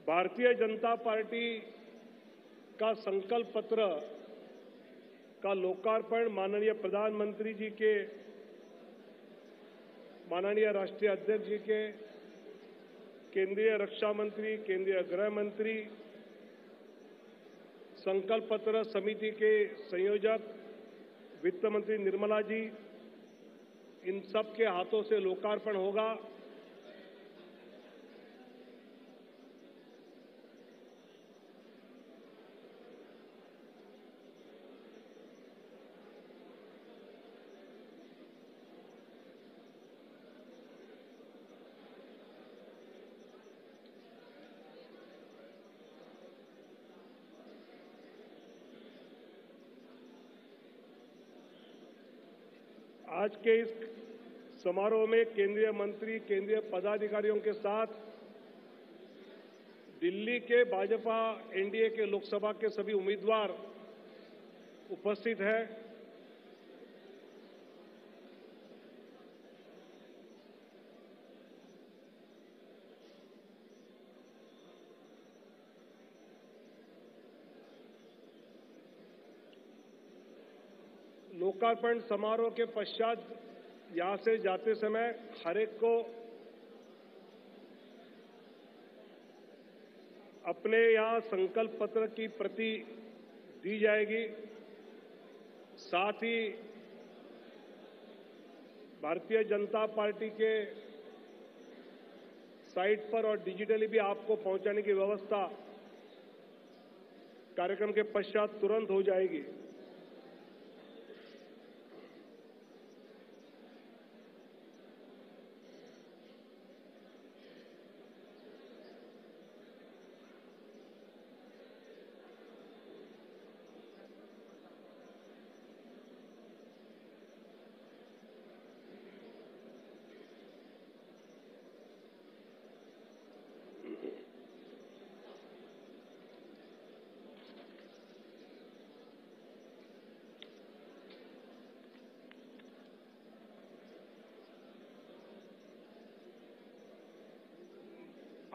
Bharatiya Janata party का संकल्प पत्र का लोकार्पण माननीय प्रधानमंत्री जी के, माननीय राष्ट्रीय अध्यक्ष जी के, केंद्रीय रक्षा मंत्री, केंद्रीय गृह मंत्री, संकल्प पत्र समिति के संयोजक वित्त मंत्री निर्मला जी, इन सब के हाथों से लोकार्पण होगा। आज के इस समारोह में केंद्रीय मंत्री, केंद्रीय पदाधिकारियों के साथ दिल्ली के भाजपा एनडीए के लोकसभा के सभी उम्मीदवार उपस्थित हैं। लोकार्पण समारोह के पश्चात यहां से जाते समय हर एक को अपने यहां संकल्प पत्र की प्रति दी जाएगी। साथ ही भारतीय जनता पार्टी के साइट पर और डिजिटली भी आपको पहुंचाने की व्यवस्था कार्यक्रम के पश्चात तुरंत हो जाएगी।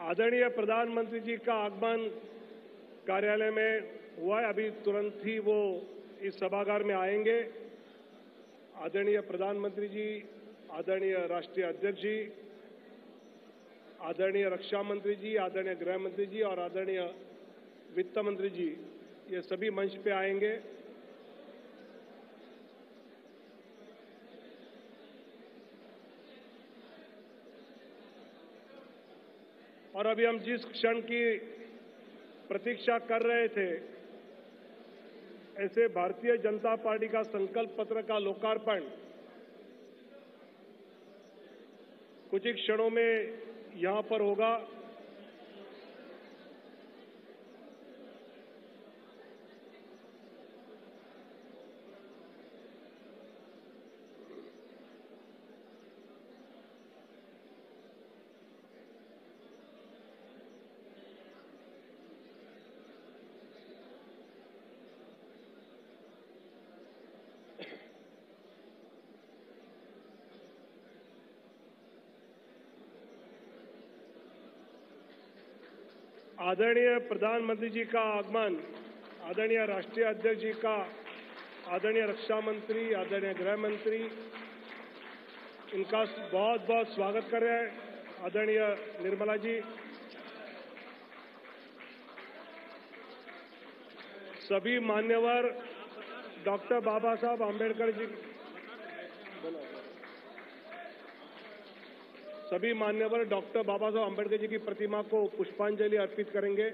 आदरणीय प्रधानमंत्री जी का आगमन कार्यालय में हुआ है। अभी तुरंत ही वो इस सभागार में आएंगे। आदरणीय प्रधानमंत्री जी, आदरणीय राष्ट्रीय अध्यक्ष जी, आदरणीय रक्षा मंत्री जी, आदरणीय गृह मंत्री जी और आदरणीय वित्त मंत्री जी, ये सभी मंच पे आएंगे। और अभी हम जिस क्षण की प्रतीक्षा कर रहे थे, ऐसे भारतीय जनता पार्टी का संकल्प पत्र का लोकार्पण कुछ ही क्षणों में यहां पर होगा। आदरणीय प्रधानमंत्री जी का आगमन, आदरणीय राष्ट्रीय अध्यक्ष जी का, आदरणीय रक्षा मंत्री, आदरणीय गृह मंत्री, इनका बहुत बहुत स्वागत कर रहे हैं। आदरणीय निर्मला जी, सभी मान्यवर डॉक्टर बाबा साहब आम्बेडकर जी, सभी मान्यवर डॉक्टर बाबा साहब आम्बेडकर जी की प्रतिमा को पुष्पांजलि अर्पित करेंगे।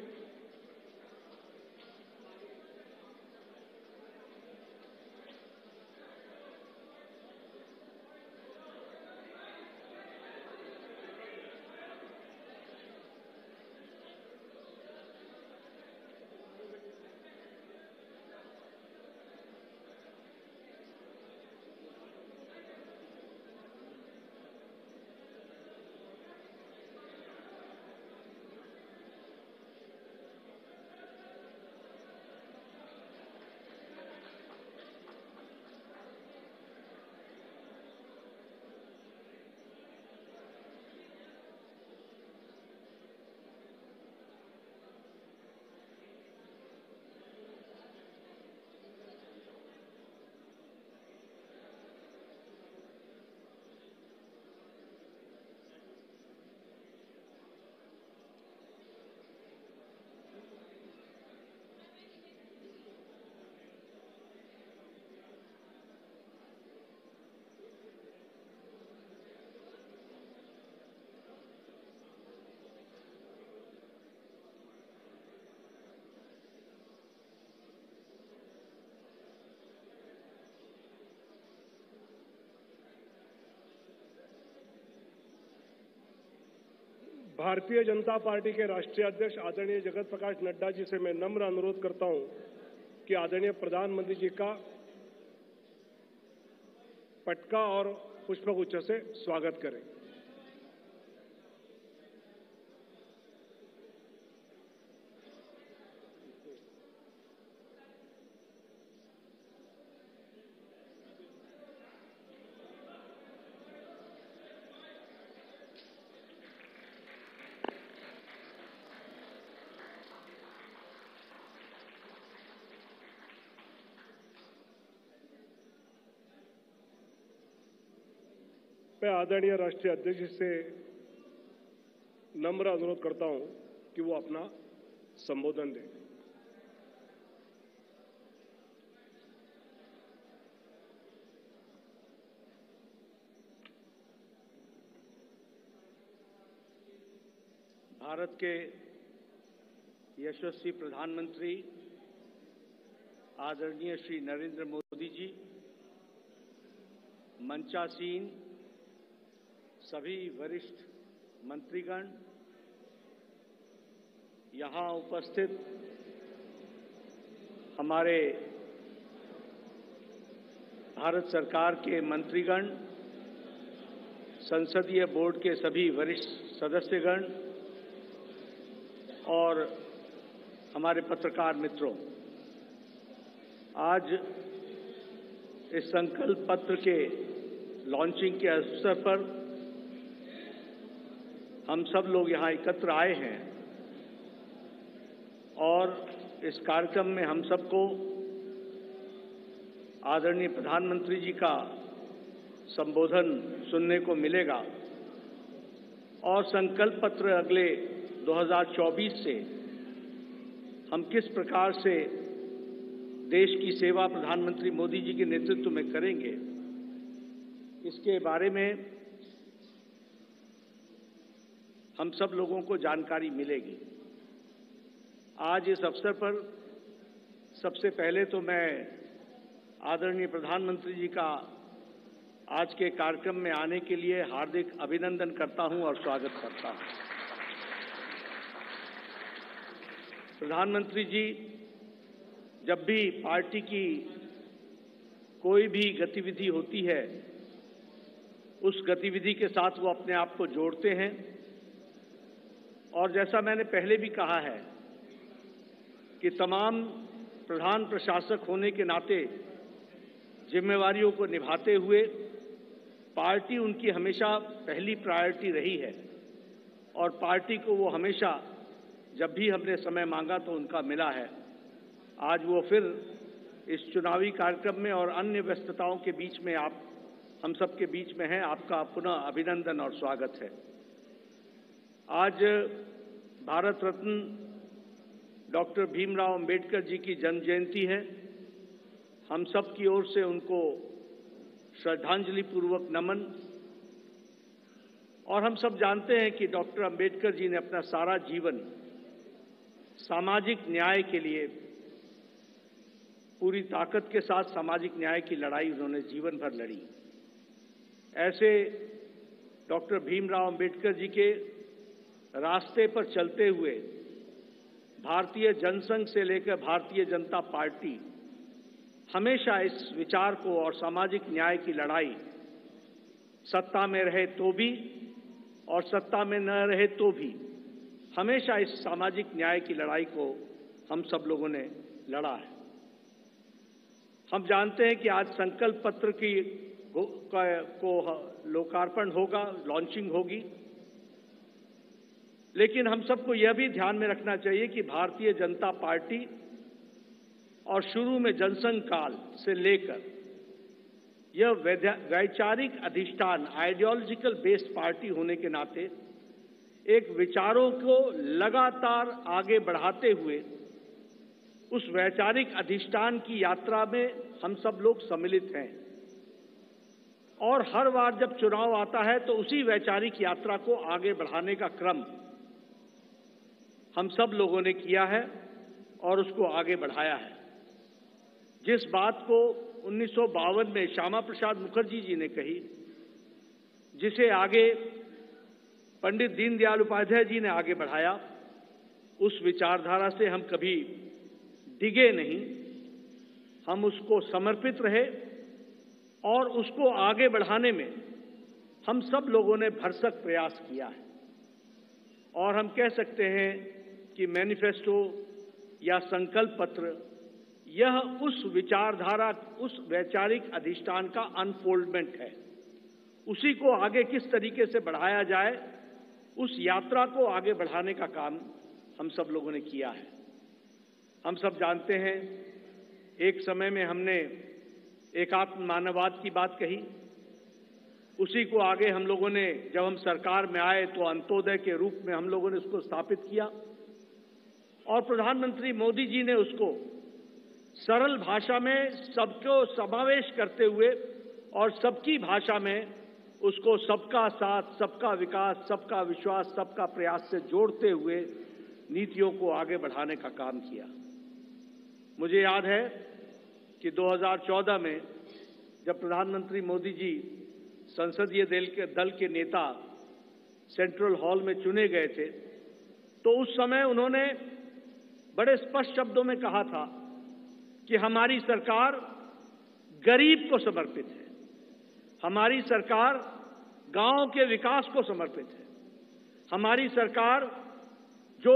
भारतीय जनता पार्टी के राष्ट्रीय अध्यक्ष आदरणीय जगत प्रकाश नड्डा जी से मैं नम्र अनुरोध करता हूं कि आदरणीय प्रधानमंत्री जी का पटका और पुष्पगुच्छ से स्वागत करें। मैं आदरणीय राष्ट्रीय अध्यक्ष से नम्र अनुरोध करता हूं कि वो अपना संबोधन दें। भारत के यशस्वी प्रधानमंत्री आदरणीय श्री नरेंद्र मोदी जी, मंचासीन सभी वरिष्ठ मंत्रीगण, यहाँ उपस्थित हमारे भारत सरकार के मंत्रीगण, संसदीय बोर्ड के सभी वरिष्ठ सदस्यगण और हमारे पत्रकार मित्रों, आज इस संकल्प पत्र के लॉन्चिंग के अवसर पर हम सब लोग यहाँ एकत्र आए हैं और इस कार्यक्रम में हम सबको आदरणीय प्रधानमंत्री जी का संबोधन सुनने को मिलेगा और संकल्प पत्र अगले 2024 से हम किस प्रकार से देश की सेवा प्रधानमंत्री मोदी जी के नेतृत्व में करेंगे, इसके बारे में हम सब लोगों को जानकारी मिलेगी। आज इस अवसर पर सबसे पहले तो मैं आदरणीय प्रधानमंत्री जी का आज के कार्यक्रम में आने के लिए हार्दिक अभिनंदन करता हूं और स्वागत करता हूं। प्रधानमंत्री जी जब भी पार्टी की कोई भी गतिविधि होती है, उस गतिविधि के साथ वो अपने आप को जोड़ते हैं और जैसा मैंने पहले भी कहा है कि तमाम प्रधान प्रशासक होने के नाते जिम्मेवारियों को निभाते हुए पार्टी उनकी हमेशा पहली प्रायोरिटी रही है और पार्टी को वो हमेशा जब भी हमने समय मांगा तो उनका मिला है। आज वो फिर इस चुनावी कार्यक्रम में और अन्य व्यस्तताओं के बीच में हम सबके बीच में हैं। आपका पुनः अभिनंदन और स्वागत है। आज भारत रत्न डॉक्टर भीमराव अंबेडकर जी की जन्म जयंती है। हम सब की ओर से उनको श्रद्धांजलि पूर्वक नमन। और हम सब जानते हैं कि डॉक्टर अंबेडकर जी ने अपना सारा जीवन सामाजिक न्याय के लिए पूरी ताकत के साथ सामाजिक न्याय की लड़ाई उन्होंने जीवन भर लड़ी। ऐसे डॉक्टर भीमराव अंबेडकर जी के रास्ते पर चलते हुए भारतीय जनसंघ से लेकर भारतीय जनता पार्टी हमेशा इस विचार को और सामाजिक न्याय की लड़ाई सत्ता में रहे तो भी और सत्ता में न रहे तो भी हमेशा इस सामाजिक न्याय की लड़ाई को हम सब लोगों ने लड़ा है। हम जानते हैं कि आज संकल्प पत्र को लोकार्पण होगा, लॉन्चिंग होगी, लेकिन हम सबको यह भी ध्यान में रखना चाहिए कि भारतीय जनता पार्टी और शुरू में जनसंघ काल से लेकर यह वैचारिक अधिष्ठान आइडियोलॉजिकल बेस्ड पार्टी होने के नाते एक विचारों को लगातार आगे बढ़ाते हुए उस वैचारिक अधिष्ठान की यात्रा में हम सब लोग सम्मिलित हैं और हर बार जब चुनाव आता है तो उसी वैचारिक यात्रा को आगे बढ़ाने का क्रम हम सब लोगों ने किया है और उसको आगे बढ़ाया है। जिस बात को 1952 में श्यामा प्रसाद मुखर्जी जी ने कही, जिसे आगे पंडित दीनदयाल उपाध्याय जी ने आगे बढ़ाया, उस विचारधारा से हम कभी डिगे नहीं, हम उसको समर्पित रहे और उसको आगे बढ़ाने में हम सब लोगों ने भरसक प्रयास किया है। और हम कह सकते हैं कि मैनिफेस्टो या संकल्प पत्र यह उस विचारधारा, उस वैचारिक अधिष्ठान का अनफोल्डमेंट है। उसी को आगे किस तरीके से बढ़ाया जाए, उस यात्रा को आगे बढ़ाने का काम हम सब लोगों ने किया है। हम सब जानते हैं, एक समय में हमने एकात्म मानववाद की बात कही, उसी को आगे हम लोगों ने, जब हम सरकार में आए तो अंत्योदय के रूप में हम लोगों ने उसको स्थापित किया और प्रधानमंत्री मोदी जी ने उसको सरल भाषा में सबको समावेश करते हुए और सबकी भाषा में उसको सबका साथ, सबका विकास, सबका विश्वास, सबका प्रयास से जोड़ते हुए नीतियों को आगे बढ़ाने का काम किया। मुझे याद है कि 2014 में जब प्रधानमंत्री मोदी जी संसदीय दल के नेता सेंट्रल हॉल में चुने गए थे, तो उस समय उन्होंने बड़े स्पष्ट शब्दों में कहा था कि हमारी सरकार गरीब को समर्पित है, हमारी सरकार गांव के विकास को समर्पित है, हमारी सरकार जो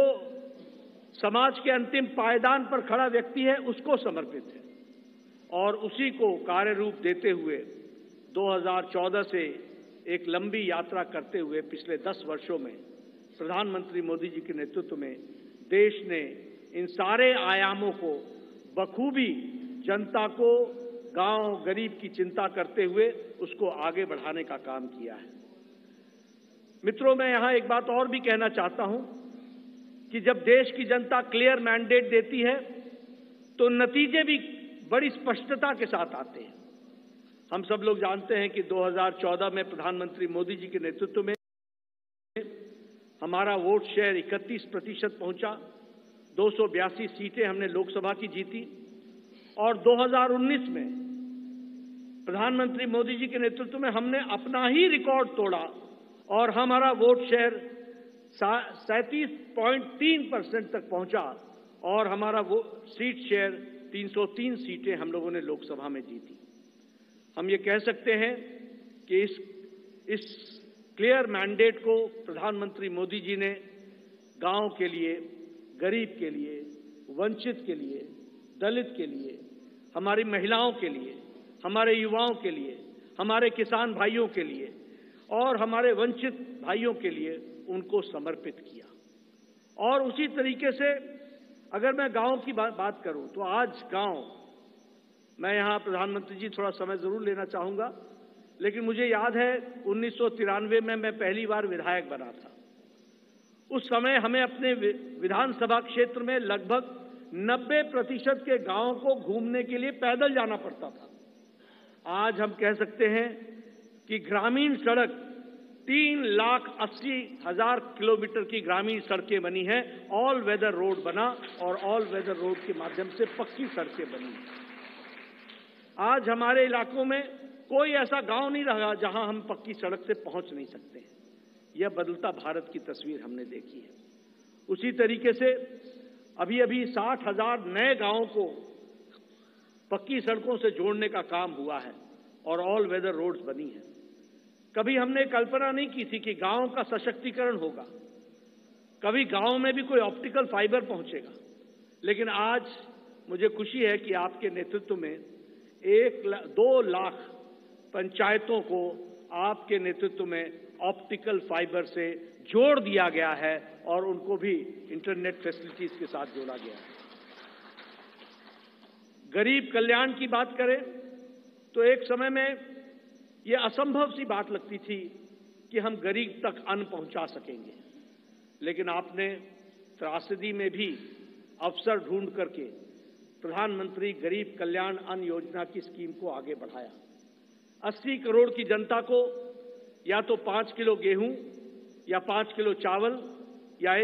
समाज के अंतिम पायदान पर खड़ा व्यक्ति है उसको समर्पित है। और उसी को कार्य रूप देते हुए 2014 से एक लंबी यात्रा करते हुए पिछले 10 वर्षों में प्रधानमंत्री मोदी जी के नेतृत्व में देश ने इन सारे आयामों को बखूबी जनता को, गांव गरीब की चिंता करते हुए उसको आगे बढ़ाने का काम किया है। मित्रों, मैं यहां एक बात और भी कहना चाहता हूं कि जब देश की जनता क्लियर मैंडेट देती है तो नतीजे भी बड़ी स्पष्टता के साथ आते हैं। हम सब लोग जानते हैं कि 2014 में प्रधानमंत्री मोदी जी के नेतृत्व में हमारा वोट शेयर 31% पहुंचा, 282 सीटें हमने लोकसभा की जीती और 2019 में प्रधानमंत्री मोदी जी के नेतृत्व में हमने अपना ही रिकॉर्ड तोड़ा और हमारा वोट शेयर 37.3% तक पहुंचा और हमारा वो सीट शेयर 303 सीटें हम लोगों ने लोकसभा में जीती। हम ये कह सकते हैं कि इस क्लियर मैंडेट को प्रधानमंत्री मोदी जी ने गांव के लिए, गरीब के लिए, वंचित के लिए, दलित के लिए, हमारी महिलाओं के लिए, हमारे युवाओं के लिए, हमारे किसान भाइयों के लिए और हमारे वंचित भाइयों के लिए उनको समर्पित किया। और उसी तरीके से अगर मैं गांव की बात करूं तो आज गांव, मैं यहां प्रधानमंत्री जी थोड़ा समय जरूर लेना चाहूंगा, लेकिन मुझे याद है 1993 में मैं पहली बार विधायक बना था। उस समय हमें अपने विधानसभा क्षेत्र में लगभग 90% के गांवों को घूमने के लिए पैदल जाना पड़ता था। आज हम कह सकते हैं कि ग्रामीण सड़क 3,80,000 किलोमीटर की ग्रामीण सड़कें बनी हैं, ऑल वेदर रोड बना और ऑल वेदर रोड के माध्यम से पक्की सड़कें बनी। आज हमारे इलाकों में कोई ऐसा गांव नहीं रहा जहां हम पक्की सड़क से पहुंच नहीं सकते हैं। यह बदलता भारत की तस्वीर हमने देखी है। उसी तरीके से अभी अभी 60,000 नए गांवों को पक्की सड़कों से जोड़ने का काम हुआ है और ऑल वेदर रोड्स बनी है। कभी हमने कल्पना नहीं की थी कि गांव का सशक्तिकरण होगा, कभी गांव में भी कोई ऑप्टिकल फाइबर पहुंचेगा, लेकिन आज मुझे खुशी है कि आपके नेतृत्व में 2 लाख पंचायतों को आपके नेतृत्व में ऑप्टिकल फाइबर से जोड़ दिया गया है और उनको भी इंटरनेट फैसिलिटीज के साथ जोड़ा गया है। गरीब कल्याण की बात करें तो एक समय में यह असंभव सी बात लगती थी कि हम गरीब तक अन्न पहुंचा सकेंगे, लेकिन आपने त्रासदी में भी अवसर ढूंढ करके प्रधानमंत्री गरीब कल्याण अन्न योजना की स्कीम को आगे बढ़ाया। 80 करोड़ की जनता को या तो 5 किलो गेहूं या 5 किलो चावल या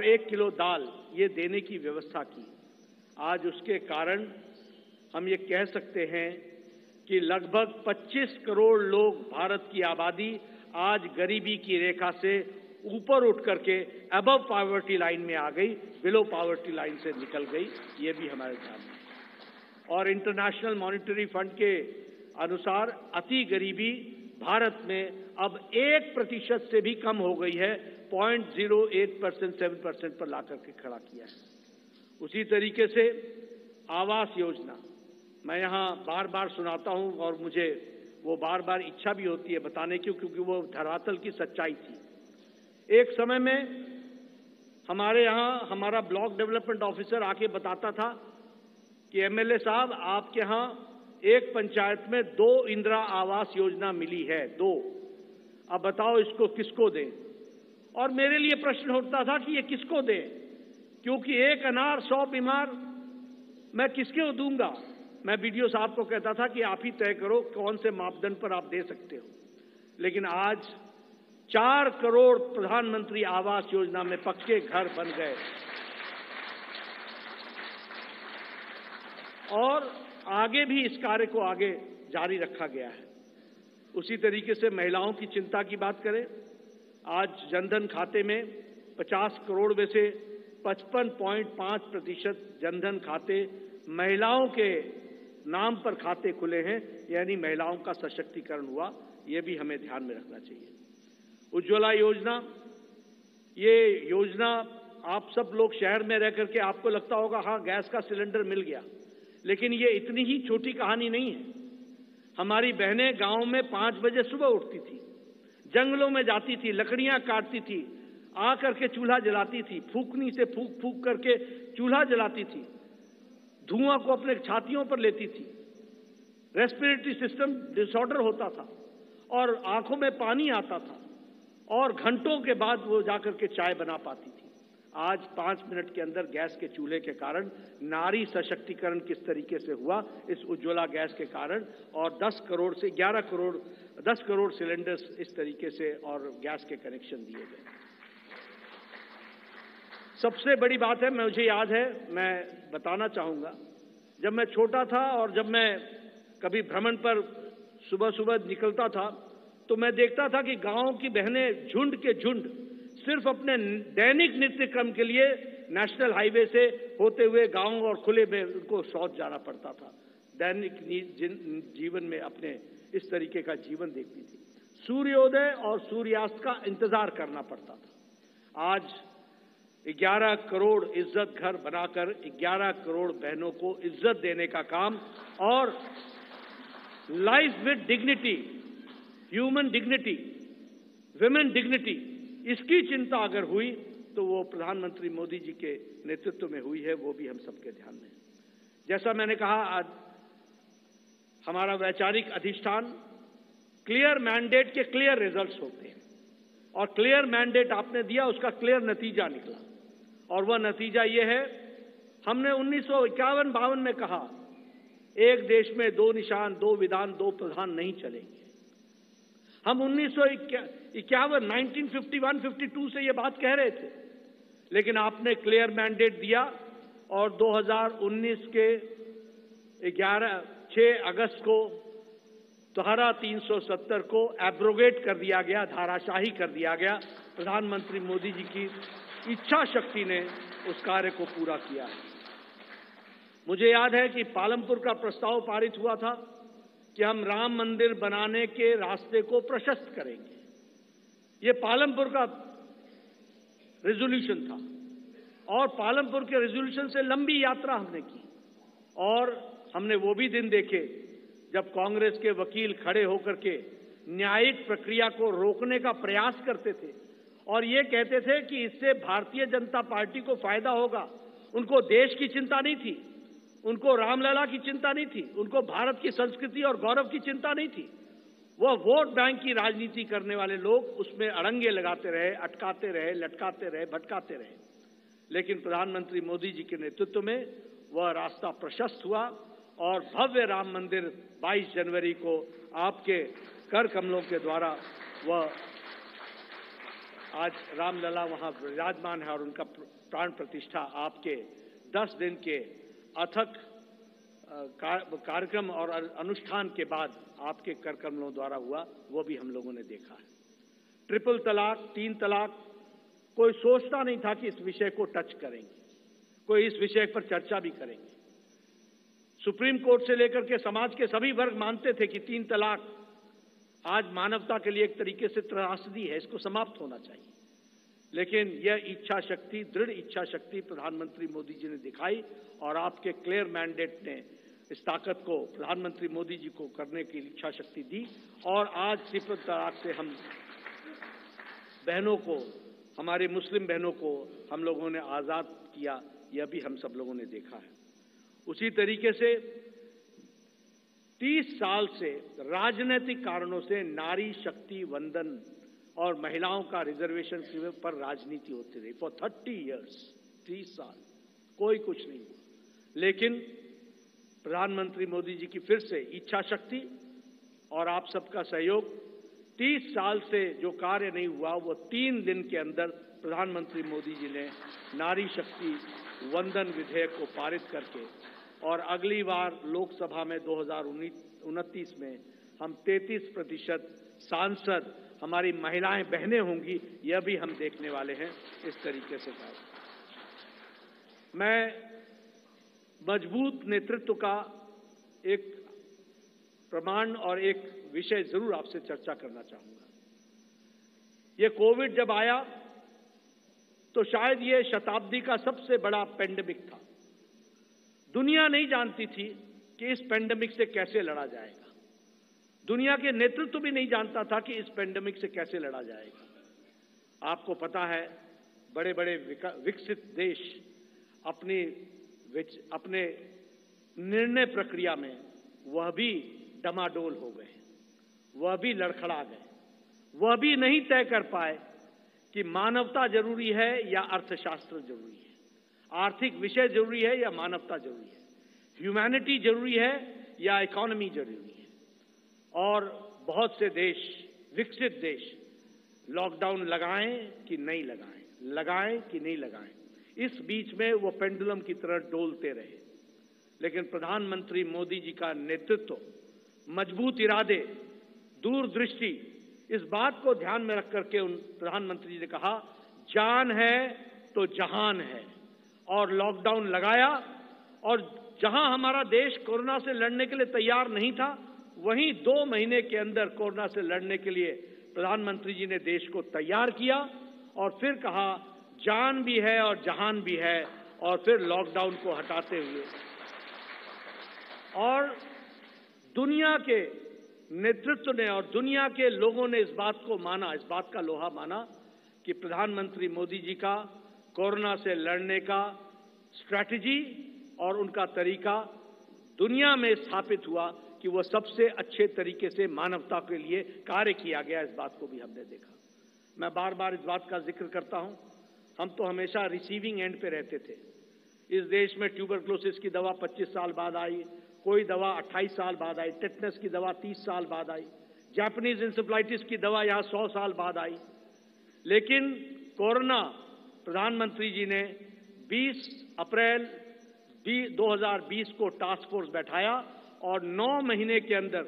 1 किलो दाल ये देने की व्यवस्था की। आज उसके कारण हम ये कह सकते हैं कि लगभग 25 करोड़ लोग, भारत की आबादी आज गरीबी की रेखा से ऊपर उठ करके अबव पॉवर्टी लाइन में आ गई, बिलो पॉवर्टी लाइन से निकल गई। ये भी हमारे ध्यान में। और इंटरनेशनल मॉनिटरी फंड के अनुसार अति गरीबी भारत में अब 1% से भी कम हो गई है, 0.08% 7% पर लाकर के खड़ा किया है। उसी तरीके से आवास योजना मैं यहां बार बार सुनाता हूं और मुझे वो बार बार इच्छा भी होती है बताने की, क्योंकि वो धरातल की सच्चाई थी। एक समय में हमारे यहां हमारा ब्लॉक डेवलपमेंट ऑफिसर आके बताता था कि एमएलए साहब आपके यहां एक पंचायत में 2 इंदिरा आवास योजना मिली है, 2। अब बताओ इसको किसको दें? और मेरे लिए प्रश्न उठता था कि ये किसको दें, क्योंकि एक अनार 100 बीमार, मैं किसको दूंगा? मैं बीडीओ साहब को कहता था कि आप ही तय करो कौन से मापदंड पर आप दे सकते हो। लेकिन आज 4 करोड़ प्रधानमंत्री आवास योजना में पक्के घर बन गए और आगे भी इस कार्य को आगे जारी रखा गया है। उसी तरीके से महिलाओं की चिंता की बात करें, आज जनधन खाते में 50 करोड़ में से 55.5% जनधन खाते महिलाओं के नाम पर खाते खुले हैं, यानी महिलाओं का सशक्तिकरण हुआ। ये भी हमें ध्यान में रखना चाहिए। उज्ज्वला योजना, ये योजना आप सब लोग शहर में रह करके आपको लगता होगा हाँ गैस का सिलेंडर मिल गया, लेकिन ये इतनी ही छोटी कहानी नहीं है। हमारी बहनें गांव में 5 बजे सुबह उठती थी, जंगलों में जाती थी, लकड़ियां काटती थी, आ करके चूल्हा जलाती थी, फूकनी से फूक फूक करके चूल्हा जलाती थी, धुआं को अपने छातियों पर लेती थी, रेस्पिरेटरी सिस्टम डिसऑर्डर होता था और आंखों में पानी आता था और घंटों के बाद वो जाकर के चाय बना पाती थी। आज 5 मिनट के अंदर गैस के चूल्हे के कारण नारी सशक्तिकरण किस तरीके से हुआ, इस उज्ज्वला गैस के कारण, और 10 करोड़ से 10 करोड़ सिलेंडर्स इस तरीके से और गैस के कनेक्शन दिए गए। सबसे बड़ी बात है, मुझे याद है, मैं बताना चाहूंगा, जब मैं छोटा था और जब मैं कभी भ्रमण पर सुबह सुबह निकलता था तो मैं देखता था कि गांव की बहनें झुंड के झुंड सिर्फ अपने दैनिक नित्य क्रम के लिए नेशनल हाईवे से होते हुए गांव और खुले में उनको शौच जाना पड़ता था। दैनिक जीवन में अपने इस तरीके का जीवन देखती थी। सूर्योदय और सूर्यास्त का इंतजार करना पड़ता था। आज 11 करोड़ इज्जत घर बनाकर 11 करोड़ बहनों को इज्जत देने का काम और life with dignity, human dignity, women dignity, इसकी चिंता अगर हुई तो वो प्रधानमंत्री मोदी जी के नेतृत्व में हुई है, वो भी हम सबके ध्यान में। जैसा मैंने कहा, आज हमारा वैचारिक अधिष्ठान क्लियर मैंडेट के क्लियर रिजल्ट्स होते हैं और क्लियर मैंडेट आपने दिया, उसका क्लियर नतीजा निकला और वह नतीजा ये है, हमने 1951-52 में कहा एक देश में 2 निशान, 2 विधान, 2 प्रधान नहीं चलेंगे। हम 1951-52 से ये बात कह रहे थे, लेकिन आपने क्लियर मैंडेट दिया और 2019 के 6 अगस्त को धारा 370 को एब्रोगेट कर दिया गया, धाराशाही कर दिया गया। प्रधानमंत्री मोदी जी की इच्छा शक्ति ने उस कार्य को पूरा किया। मुझे याद है कि पालमपुर का प्रस्ताव पारित हुआ था कि हम राम मंदिर बनाने के रास्ते को प्रशस्त करेंगे। ये पालमपुर का रेजोल्यूशन था और पालमपुर के रेजोल्यूशन से लंबी यात्रा हमने की और हमने वो भी दिन देखे जब कांग्रेस के वकील खड़े होकर के न्यायिक प्रक्रिया को रोकने का प्रयास करते थे और ये कहते थे कि इससे भारतीय जनता पार्टी को फायदा होगा। उनको देश की चिंता नहीं थी, उनको रामलला की चिंता नहीं थी, उनको भारत की संस्कृति और गौरव की चिंता नहीं थी। वह वोट बैंक की राजनीति करने वाले लोग उसमें अड़ंगे लगाते रहे, अटकाते रहे, लटकाते रहे, भटकाते रहे। लेकिन प्रधानमंत्री मोदी जी के नेतृत्व में वह रास्ता प्रशस्त हुआ और भव्य राम मंदिर 22 जनवरी को आपके कर कमलों के द्वारा वह आज रामलला वहां विराजमान है और उनका प्राण प्रतिष्ठा आपके 10 दिन के अथक कार्यक्रम और अनुष्ठान के बाद आपके कर कमलों द्वारा हुआ, वो भी हम लोगों ने देखा है। ट्रिपल तलाक, 3 तलाक कोई सोचता नहीं था कि इस विषय को टच करेंगे, कोई इस विषय पर चर्चा भी करेंगे। सुप्रीम कोर्ट से लेकर के समाज के सभी वर्ग मानते थे कि 3 तलाक आज मानवता के लिए एक तरीके से त्रासदी है, इसको समाप्त होना चाहिए। लेकिन यह इच्छा शक्ति, दृढ़ इच्छा शक्ति प्रधानमंत्री मोदी जी ने दिखाई और आपके क्लियर मैंडेट ने इस ताकत को प्रधानमंत्री मोदी जी को करने की इच्छा शक्ति दी और आज ट्रिपल तलाक से हम बहनों को, हमारी मुस्लिम बहनों को हम लोगों ने आजाद किया, यह भी हम सब लोगों ने देखा है। उसी तरीके से 30 साल से राजनीतिक कारणों से नारी शक्ति वंदन और महिलाओं का रिजर्वेशन पर राजनीति होती रही फॉर 30 इयर्स, 30 साल कोई कुछ नहीं हुआ। लेकिन प्रधानमंत्री मोदी जी की फिर से इच्छा शक्ति और आप सबका सहयोग, 30 साल से जो कार्य नहीं हुआ वो 3 दिन के अंदर प्रधानमंत्री मोदी जी ने नारी शक्ति वंदन विधेयक को पारित करके, और अगली बार लोकसभा में 2029 में हम 33% सांसद हमारी महिलाएं बहनें होंगी, यह भी हम देखने वाले हैं। इस तरीके से मैं मजबूत नेतृत्व का एक प्रमाण और एक विषय जरूर आपसे चर्चा करना चाहूंगा। यह कोविड जब आया तो शायद यह शताब्दी का सबसे बड़ा पेंडेमिक था। दुनिया नहीं जानती थी कि इस पेंडेमिक से कैसे लड़ा जाएगा। दुनिया के नेतृत्व भी नहीं जानता था कि इस पेंडेमिक से कैसे लड़ा जाएगा। आपको पता है, बड़े बड़े विकसित देश अपने निर्णय प्रक्रिया में वह भी डमाडोल हो गए, वह भी लड़खड़ा गए, वह भी नहीं तय कर पाए कि मानवता जरूरी है या अर्थशास्त्र जरूरी है, आर्थिक विषय जरूरी है या मानवता जरूरी है, ह्यूमैनिटी जरूरी है या इकोनॉमी जरूरी है। और बहुत से देश, विकसित देश, लॉकडाउन लगाएं कि नहीं लगाएं, लगाएं कि नहीं लगाएं, इस बीच में वो पेंडुलम की तरह डोलते रहे। लेकिन प्रधानमंत्री मोदी जी का नेतृत्व, मजबूत इरादे, दूरदृष्टि, इस बात को ध्यान में रख करके उन प्रधानमंत्री जी ने कहा, जान है तो जहान है, और लॉकडाउन लगाया। और जहां हमारा देश कोरोना से लड़ने के लिए तैयार नहीं था, वहीं 2 महीने के अंदर कोरोना से लड़ने के लिए प्रधानमंत्री जी ने देश को तैयार किया और फिर कहा जान भी है और जहान भी है, और फिर लॉकडाउन को हटाते हुए और दुनिया के नेतृत्व ने और दुनिया के लोगों ने इस बात को माना, इस बात का लोहा माना कि प्रधानमंत्री मोदी जी का कोरोना से लड़ने का स्ट्रैटेजी और उनका तरीका दुनिया में स्थापित हुआ कि वह सबसे अच्छे तरीके से मानवता के लिए कार्य किया गया। इस बात को भी हमने देखा। मैं बार बार इस बात का जिक्र करता हूं, हम तो हमेशा रिसीविंग एंड पे रहते थे। इस देश में ट्यूबरक्लोसिस की दवा 25 साल बाद आई, कोई दवा 28 साल बाद आई, टेटनस की दवा 30 साल बाद आई, जापानीज इंसेफ्लाइटिस की दवा यहां 100 साल बाद आई। लेकिन कोरोना, प्रधानमंत्री जी ने 20 अप्रैल 2020 को टास्क फोर्स बैठाया और 9 महीने के अंदर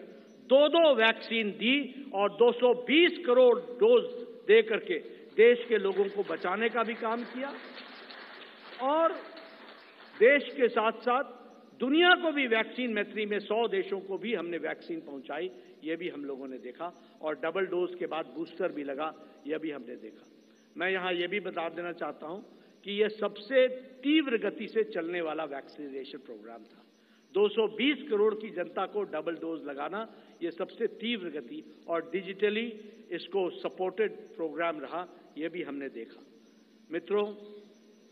2 वैक्सीन दी और 220 करोड़ डोज दे करके देश के लोगों को बचाने का भी काम किया, और देश के साथ साथ दुनिया को भी वैक्सीन मैत्री में 100 देशों को भी हमने वैक्सीन पहुंचाई, यह भी हम लोगों ने देखा। और डबल डोज के बाद बूस्टर भी लगा, यह भी हमने देखा। मैं यहां यह भी बता देना चाहता हूं कि यह सबसे तीव्र गति से चलने वाला वैक्सीनेशन प्रोग्राम था। 220 करोड़ की जनता को डबल डोज लगाना, यह सबसे तीव्र गति और डिजिटली इसको सपोर्टेड प्रोग्राम रहा, यह भी हमने देखा। मित्रों,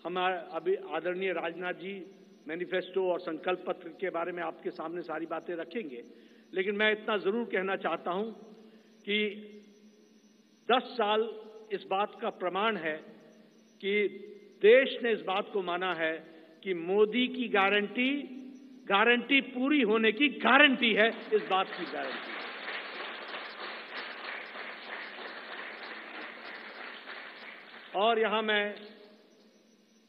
हमारे अभी आदरणीय राजनाथ जी मैनिफेस्टो और संकल्प पत्र के बारे में आपके सामने सारी बातें रखेंगे, लेकिन मैं इतना जरूर कहना चाहता हूं कि 10 साल इस बात का प्रमाण है कि देश ने इस बात को माना है कि मोदी की गारंटी पूरी होने की गारंटी है, इस बात की गारंटी। और यहां मैं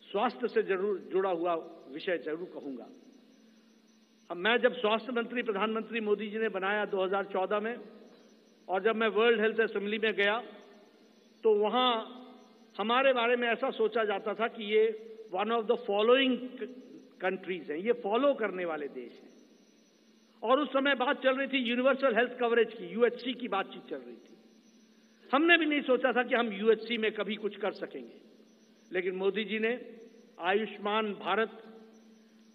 स्वास्थ्य से जरूर जुड़ा हुआ विषय जरूर कहूंगा। मैं जब स्वास्थ्य मंत्री प्रधानमंत्री मोदी जी ने बनाया 2014 में, और जब मैं वर्ल्ड हेल्थ असेंबली में गया तो वहां हमारे बारे में ऐसा सोचा जाता था कि ये one of the following countries हैं, ये फॉलो करने वाले देश हैं। और उस समय बात चल रही थी यूनिवर्सल हेल्थ कवरेज की, यूएचसी की बातचीत चल रही थी। हमने भी नहीं सोचा था कि हम यूएचसी में कभी कुछ कर सकेंगे, लेकिन मोदी जी ने आयुष्मान भारत,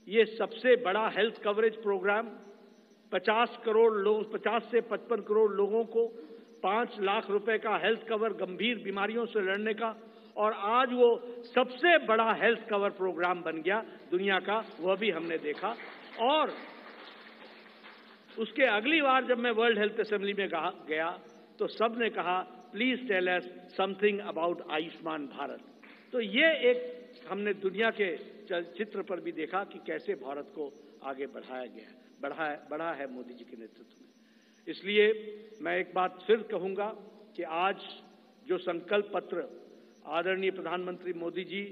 ये सबसे बड़ा हेल्थ कवरेज प्रोग्राम, 50 से 55 करोड़ लोगों को 5 लाख रुपए का हेल्थ कवर गंभीर बीमारियों से लड़ने का, और आज वो सबसे बड़ा हेल्थ कवर प्रोग्राम बन गया दुनिया का, वह भी हमने देखा। और उसके अगली बार जब मैं वर्ल्ड हेल्थ असेंबली में गया तो सबने कहा please tell us something about Ayushman Bharat. तो ये एक हमने दुनिया के चित्र पर भी देखा कि कैसे भारत को आगे बढ़ाया गया, बढ़ा है मोदी जी के नेतृत्व में। इसलिए मैं एक बात फिर कहूंगा कि आज जो संकल्प पत्र आदरणीय प्रधानमंत्री मोदी जी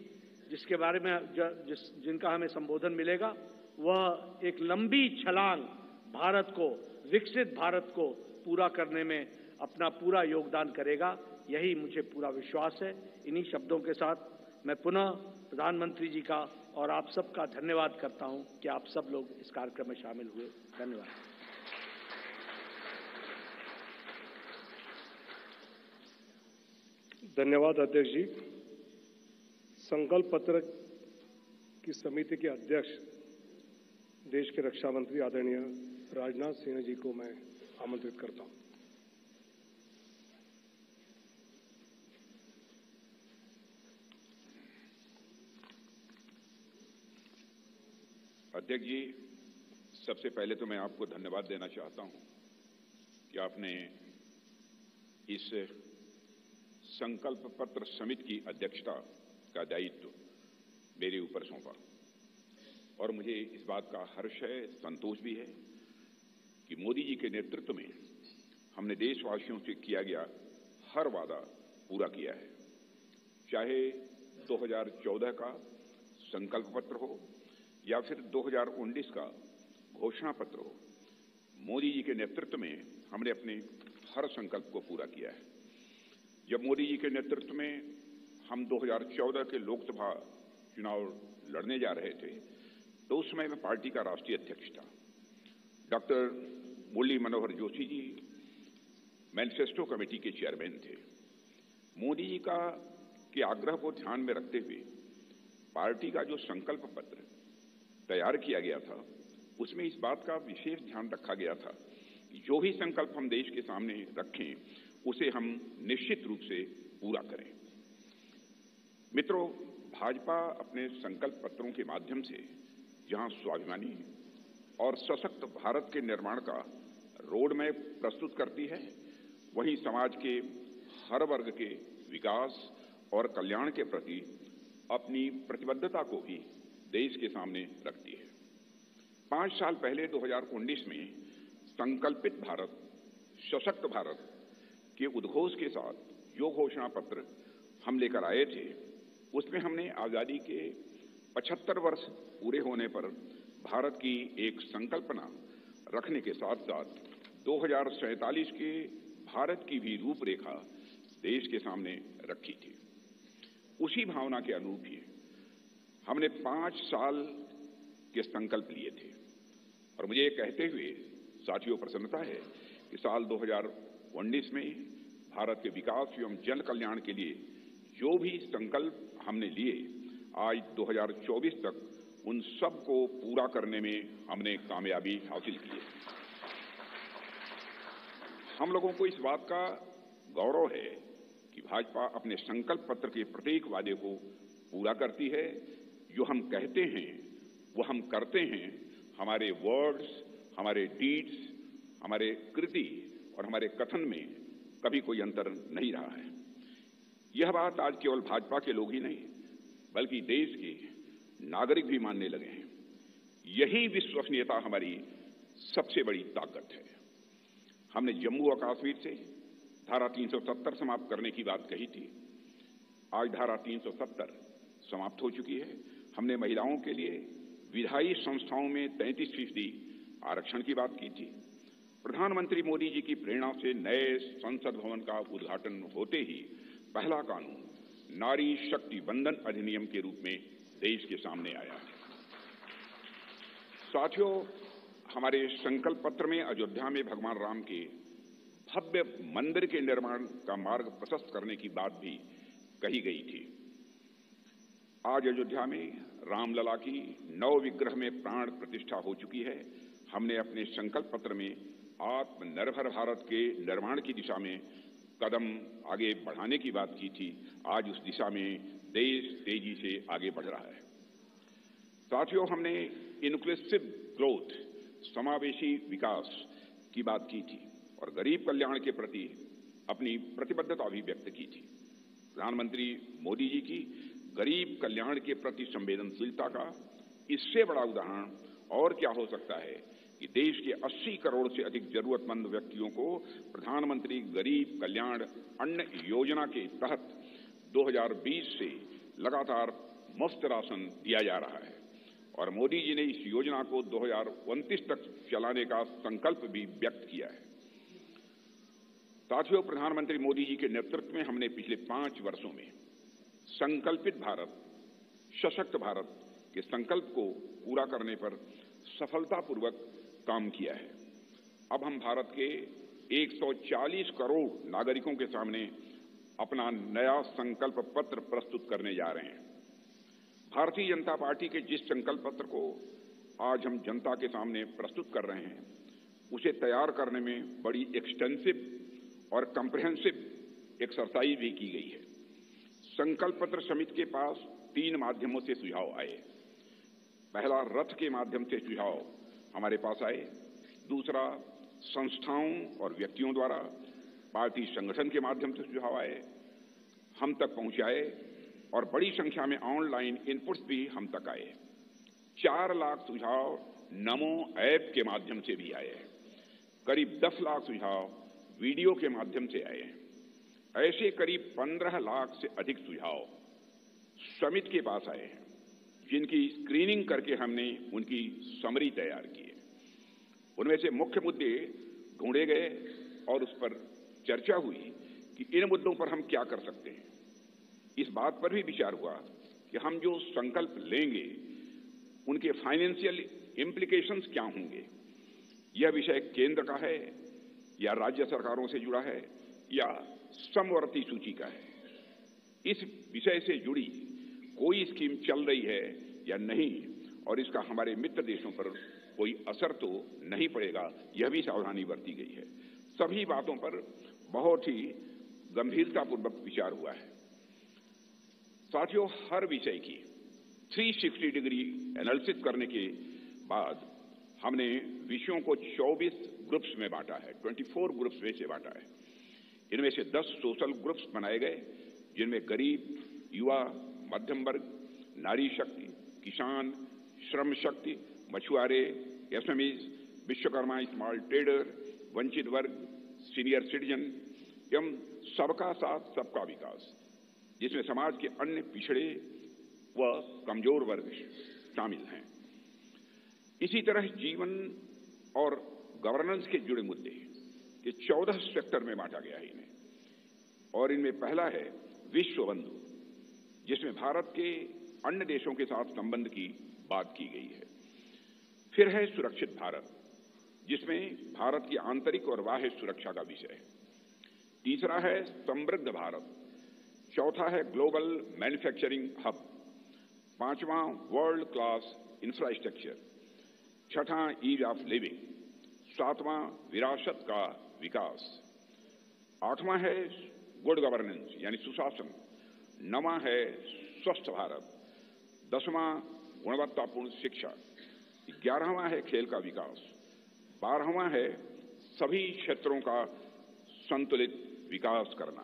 जिसके बारे में जिनका हमें संबोधन मिलेगा, वह एक लंबी छलांग भारत को, विकसित भारत को पूरा करने में अपना पूरा योगदान करेगा, यही मुझे पूरा विश्वास है। इन्हीं शब्दों के साथ मैं पुनः प्रधानमंत्री जी का और आप सबका धन्यवाद करता हूं कि आप सब लोग इस कार्यक्रम में शामिल हुए। धन्यवाद। धन्यवाद अध्यक्ष जी। संकल्प पत्र की समिति के अध्यक्ष देश के रक्षा मंत्री आदरणीय राजनाथ सिंह जी को मैं आमंत्रित करता हूं। अध्यक्ष जी, सबसे पहले तो मैं आपको धन्यवाद देना चाहता हूं कि आपने इस संकल्प पत्र समिति की अध्यक्षता का दायित्व मेरे ऊपर सौंपा, और मुझे इस बात का हर्ष है, संतोष भी है कि मोदी जी के नेतृत्व में हमने देशवासियों से किया गया हर वादा पूरा किया है। चाहे 2014 का संकल्प पत्र हो या फिर 2019 का घोषणा पत्र हो, मोदी जी के नेतृत्व में हमने अपने हर संकल्प को पूरा किया है। जब मोदी जी के नेतृत्व में हम 2014 के लोकसभा चुनाव लड़ने जा रहे थे तो उस समय मैं पार्टी का राष्ट्रीय अध्यक्ष था। Doctor Murli Manohar Joshi ji manifesto committee के चेयरमैन थे। मोदी जी के आग्रह को ध्यान में रखते हुए पार्टी का जो संकल्प पत्र तैयार किया गया था उसमें इस बात का विशेष ध्यान रखा गया था कि जो भी संकल्प हम देश के सामने रखें उसे हम निश्चित रूप से पूरा करें। मित्रों, भाजपा अपने संकल्प पत्रों के माध्यम से जहां स्वाभिमानी और सशक्त भारत के निर्माण का रोड मैप प्रस्तुत करती है, वहीं समाज के हर वर्ग के विकास और कल्याण के प्रति अपनी प्रतिबद्धता को भी देश के सामने रखती है। 5 साल पहले 2019 में संकल्पित भारत, सशक्त भारत के उद्घोष के साथ जो घोषणा पत्र हम लेकर आए थे, उसमें हमने आजादी के 75 वर्ष पूरे होने पर भारत की एक संकल्पना रखने के साथ साथ 2047 के भारत की भी रूपरेखा देश के सामने रखी थी। उसी भावना के अनुरूप ही हमने 5 साल के संकल्प लिए थे, और मुझे ये कहते हुए साथियों प्रसन्नता है कि साल 2019 में भारत के विकास एवं जन कल्याण के लिए जो भी संकल्प हमने लिए, आज 2024 तक उन सब को पूरा करने में हमने कामयाबी हासिल की है। हम लोगों को इस बात का गौरव है कि भाजपा अपने संकल्प पत्र के प्रत्येक वादे को पूरा करती है। जो हम कहते हैं वो हम करते हैं। हमारे वर्ड्स, हमारे डीड्स, हमारे कृति और हमारे कथन में कभी कोई अंतर नहीं रहा है। यह बात आज केवल भाजपा के लोग ही नहीं बल्कि देश के नागरिक भी मानने लगे हैं। यही विश्वसनीयता हमारी सबसे बड़ी ताकत है। हमने जम्मू और कश्मीर से धारा 370 समाप्त करने की बात कही थी। आज धारा 370 समाप्त हो चुकी है। हमने महिलाओं के लिए विधायी संस्थाओं में 33% आरक्षण की बात की थी। प्रधानमंत्री मोदी जी की प्रेरणा से नए संसद भवन का उद्घाटन होते ही पहला कानून नारी शक्ति बंधन अधिनियम के रूप में देश के सामने आया है। साथियों, हमारे संकल्प पत्र में अयोध्या में भगवान राम के भव्य मंदिर के निर्माण का मार्ग प्रशस्त करने की बात भी कही गई थी। आज अयोध्या में रामलला की नव विग्रह में प्राण प्रतिष्ठा हो चुकी है। हमने अपने संकल्प पत्र में आत्मनिर्भर भारत के निर्माण की दिशा में कदम आगे बढ़ाने की बात की थी। आज उस दिशा में देश तेजी से आगे बढ़ रहा है। साथियों, हमने इंक्लूसिव ग्रोथ, समावेशी विकास की बात की थी और गरीब कल्याण के प्रति अपनी प्रतिबद्धता भी व्यक्त की थी। प्रधानमंत्री मोदी जी की गरीब कल्याण के प्रति संवेदनशीलता का इससे बड़ा उदाहरण और क्या हो सकता है कि देश के 80 करोड़ से अधिक जरूरतमंद व्यक्तियों को प्रधानमंत्री गरीब कल्याण अन्न योजना के तहत 2020 से लगातार मुफ्त राशन दिया जा रहा है और मोदी जी ने इस योजना को 2029 तक चलाने का संकल्प भी व्यक्त किया है। साथियों, प्रधानमंत्री मोदी जी के नेतृत्व में हमने पिछले 5 वर्षों में संकल्पित भारत, सशक्त भारत के संकल्प को पूरा करने पर सफलतापूर्वक काम किया है। अब हम भारत के 140 करोड़ नागरिकों के सामने अपना नया संकल्प पत्र प्रस्तुत करने जा रहे हैं। भारतीय जनता पार्टी के जिस संकल्प पत्र को आज हम जनता के सामने प्रस्तुत कर रहे हैं, उसे तैयार करने में बड़ी एक्सटेंसिव और कम्प्रिहेंसिव एक्सरसाइज भी की गई है। संकल्प पत्र समिति के पास 3 माध्यमों से सुझाव आए। पहला, रथ के माध्यम से सुझाव हमारे पास आए। दूसरा, संस्थाओं और व्यक्तियों द्वारा पार्टी संगठन के माध्यम से सुझाव आए, हम तक पहुंचाए और बड़ी संख्या में ऑनलाइन इनपुट्स भी हम तक आए। 4 लाख सुझाव नमो ऐप के माध्यम से भी आए। करीब 10 लाख सुझाव वीडियो के माध्यम से आए हैं। ऐसे करीब 15 लाख से अधिक सुझाव समिति के पास आए हैं, जिनकी स्क्रीनिंग करके हमने उनकी समरी तैयार की है। उनमें से मुख्य मुद्दे ढूंढे गए और उस पर चर्चा हुई कि इन मुद्दों पर हम क्या कर सकते हैं। इस बात पर भी विचार हुआ कि हम जो संकल्प लेंगे उनके फाइनेंशियल इम्प्लीकेशंस क्या होंगे। यह विषय केंद्र का है या राज्य सरकारों से जुड़ा है या समवर्ती सूची का है। इस विषय से जुड़ी कोई स्कीम चल रही है या नहीं और इसका हमारे मित्र देशों पर कोई असर तो नहीं पड़ेगा, यह भी सावधानी बरती गई है। सभी बातों पर बहुत ही गंभीरतापूर्वक विचार हुआ है। साथियों, हर विषय की 360 डिग्री एनालिसिस करने के बाद हमने विषयों को 24 ग्रुप्स में बांटा है, 24 ग्रुप्स में से बांटा है। इनमें से 10 सोशल ग्रुप्स बनाए गए, जिनमें गरीब, युवा, मध्यम वर्ग, नारी शक्ति, किसान, श्रम शक्ति, मछुआरे, एसएमईज, विश्वकर्मा, स्मॉल ट्रेडर, वंचित वर्ग, सीनियर सिटीजन एवं सबका साथ सबका विकास, जिसमें समाज के अन्य पिछड़े व कमजोर वर्ग शामिल हैं। इसी तरह जीवन और गवर्नेंस के जुड़े मुद्दे ये 14 सेक्टर में बांटा गया है इन्हें। और इनमें पहला है विश्व बंधु, जिसमें भारत के अन्य देशों के साथ संबंध की बात की गई है। फिर है सुरक्षित भारत, जिसमें भारत की आंतरिक और बाह्य सुरक्षा का विषय है। तीसरा है समृद्ध भारत। चौथा है ग्लोबल मैन्युफैक्चरिंग हब। 5वां वर्ल्ड क्लास इंफ्रास्ट्रक्चर। 6ठा ईज ऑफ लिविंग। 7वां विरासत का विकास। 8वां है गुड गवर्नेंस यानी सुशासन। 9वां है स्वस्थ भारत। 10वां गुणवत्तापूर्ण शिक्षा। 11वां है खेल का विकास। 12वां है सभी क्षेत्रों का संतुलित विकास करना।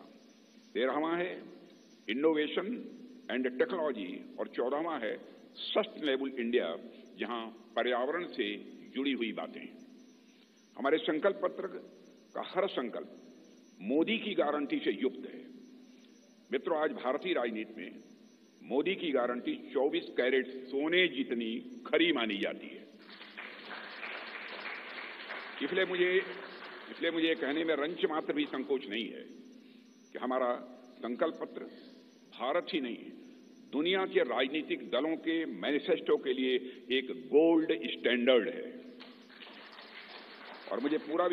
13वां है इनोवेशन एंड टेक्नोलॉजी और 14वां है सस्टेनेबल इंडिया, जहां पर्यावरण से जुड़ी हुई बातें। हमारे संकल्प पत्र का हर संकल्प मोदी की गारंटी से युक्त है। मित्रों, आज भारतीय राजनीति में मोदी की गारंटी 24 कैरेट सोने जितनी खरी मानी जाती है। इसलिए मुझे कहने में रंच मात्र भी संकोच नहीं है कि हमारा संकल्प पत्र भारत ही नहीं, दुनिया के राजनीतिक दलों के मैनिफेस्टो के लिए एक गोल्ड स्टैंडर्ड है। और मुझे पूरा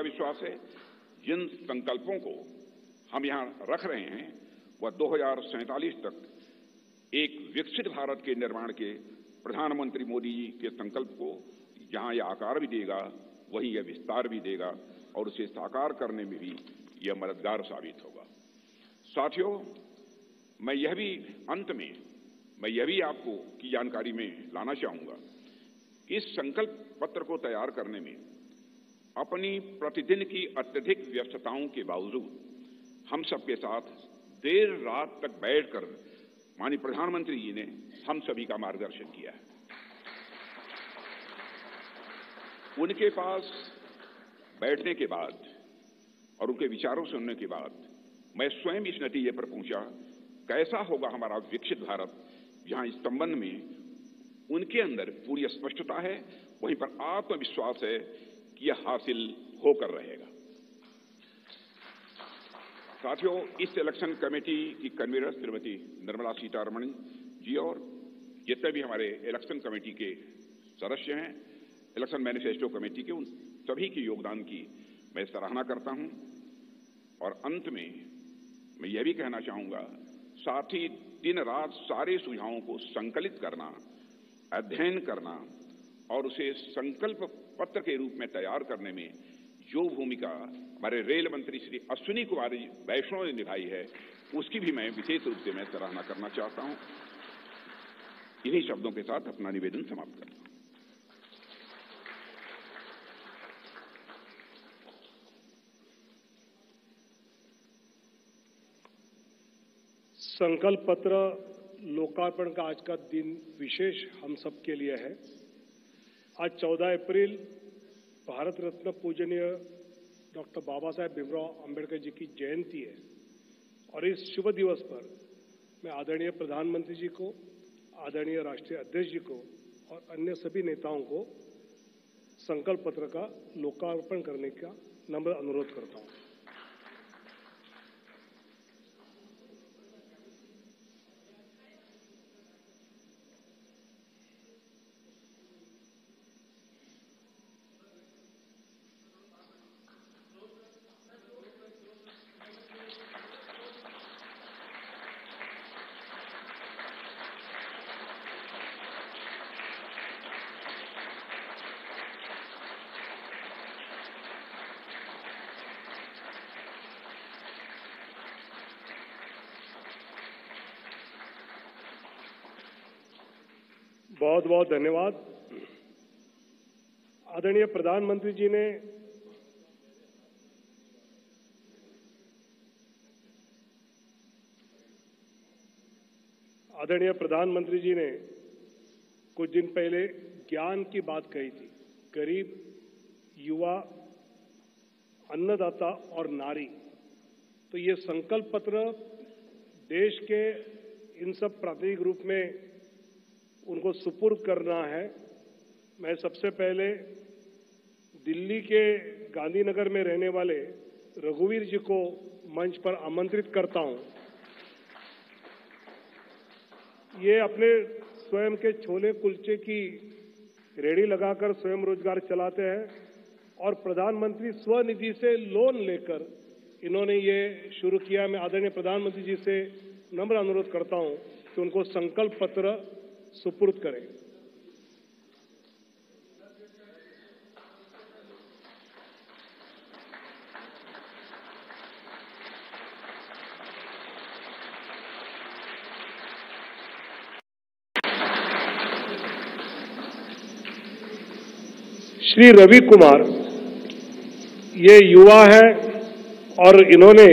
विश्वास है जिन संकल्पों को हम यहां रख रहे हैं वह 2047 तक एक विकसित भारत के निर्माण के प्रधानमंत्री मोदी जी के संकल्प को जहां यह आकार भी देगा वहीं यह विस्तार भी देगा और उसे साकार करने में भी यह मददगार साबित होगा। साथियों, मैं यह भी आपको की जानकारी में लाना चाहूंगा, इस संकल्प पत्र को तैयार करने में अपनी प्रतिदिन की अत्यधिक व्यस्तताओं के बावजूद हम सबके साथ देर रात तक बैठकर माननीय प्रधानमंत्री जी ने हम सभी का मार्गदर्शन किया है। उनके पास बैठने के बाद और उनके विचारों सुनने के बाद मैं स्वयं इस नतीजे पर पहुंचा, कैसा होगा हमारा विकसित भारत, जहां इस संबंध में उनके अंदर पूरी स्पष्टता है, वहीं पर आत्मविश्वास है कि यह हासिल होकर रहेगा। साथियों, इस इलेक्शन कमेटी की कन्वीनर श्रीमती निर्मला सीतारमण जी और जितने भी हमारे इलेक्शन कमेटी के सदस्य हैं, इलेक्शन मैनिफेस्टो कमेटी के, उन सभी के योगदान की मैं सराहना करता हूं। और अंत में मैं यह भी कहना चाहूंगा, साथ ही दिन रात सारे सुझावों को संकलित करना, अध्ययन करना और उसे संकल्प पत्र के रूप में तैयार करने में जो भूमिका हमारे रेल मंत्री श्री अश्विनी कुमार वैष्णव ने निभाई है, उसकी भी मैं विशेष रूप से मैं सराहना करना चाहता हूं। इन्हीं शब्दों के साथ अपना निवेदन समाप्त करता हूं। संकल्प पत्र लोकार्पण का आज का दिन विशेष हम सब के लिए है। आज 14 अप्रैल भारत रत्न पूजनीय डॉक्टर बाबा साहेब भीमराव अंबेडकर जी की जयंती है और इस शुभ दिवस पर मैं आदरणीय प्रधानमंत्री जी को, आदरणीय राष्ट्रीय अध्यक्ष जी को और अन्य सभी नेताओं को संकल्प पत्र का लोकार्पण करने का नम्र अनुरोध करता हूं। बहुत बहुत धन्यवाद। आदरणीय प्रधानमंत्री जी ने कुछ दिन पहले ज्ञान की बात कही थी। गरीब, युवा, अन्नदाता और नारी, तो ये संकल्प पत्र देश के इन सब प्रातिनिधिक रूप में उनको सुपुर्द करना है। मैं सबसे पहले दिल्ली के गांधीनगर में रहने वाले रघुवीर जी को मंच पर आमंत्रित करता हूं। ये अपने स्वयं के छोले कुलचे की रेहड़ी लगाकर स्वयं रोजगार चलाते हैं और प्रधानमंत्री स्वनिधि से लोन लेकर इन्होंने ये शुरू किया। मैं आदरणीय प्रधानमंत्री जी से नम्र अनुरोध करता हूं कि उनको संकल्प पत्र सुपुर्द करें। श्री रवि कुमार, ये युवा है और इन्होंने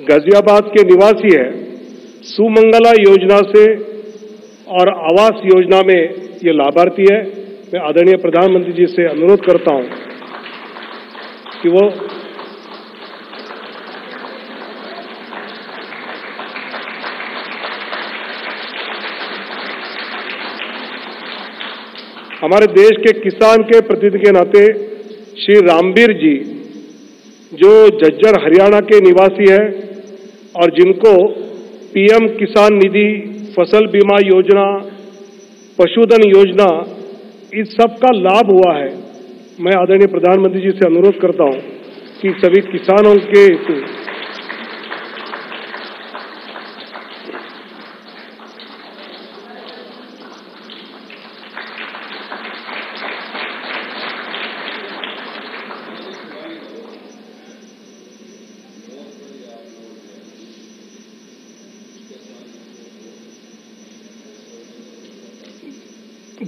गाजियाबाद के निवासी है। सुमंगला योजना से और आवास योजना में ये लाभार्थी है। मैं आदरणीय प्रधानमंत्री जी से अनुरोध करता हूं कि वो हमारे देश के किसान के प्रतिनिधि के नाते श्री रामवीर जी जो झज्जर हरियाणा के निवासी है और जिनको पीएम किसान निधि, फसल बीमा योजना, पशुधन योजना, इस सब का लाभ हुआ है। मैं आदरणीय प्रधानमंत्री जी से अनुरोध करता हूं कि सभी किसानों के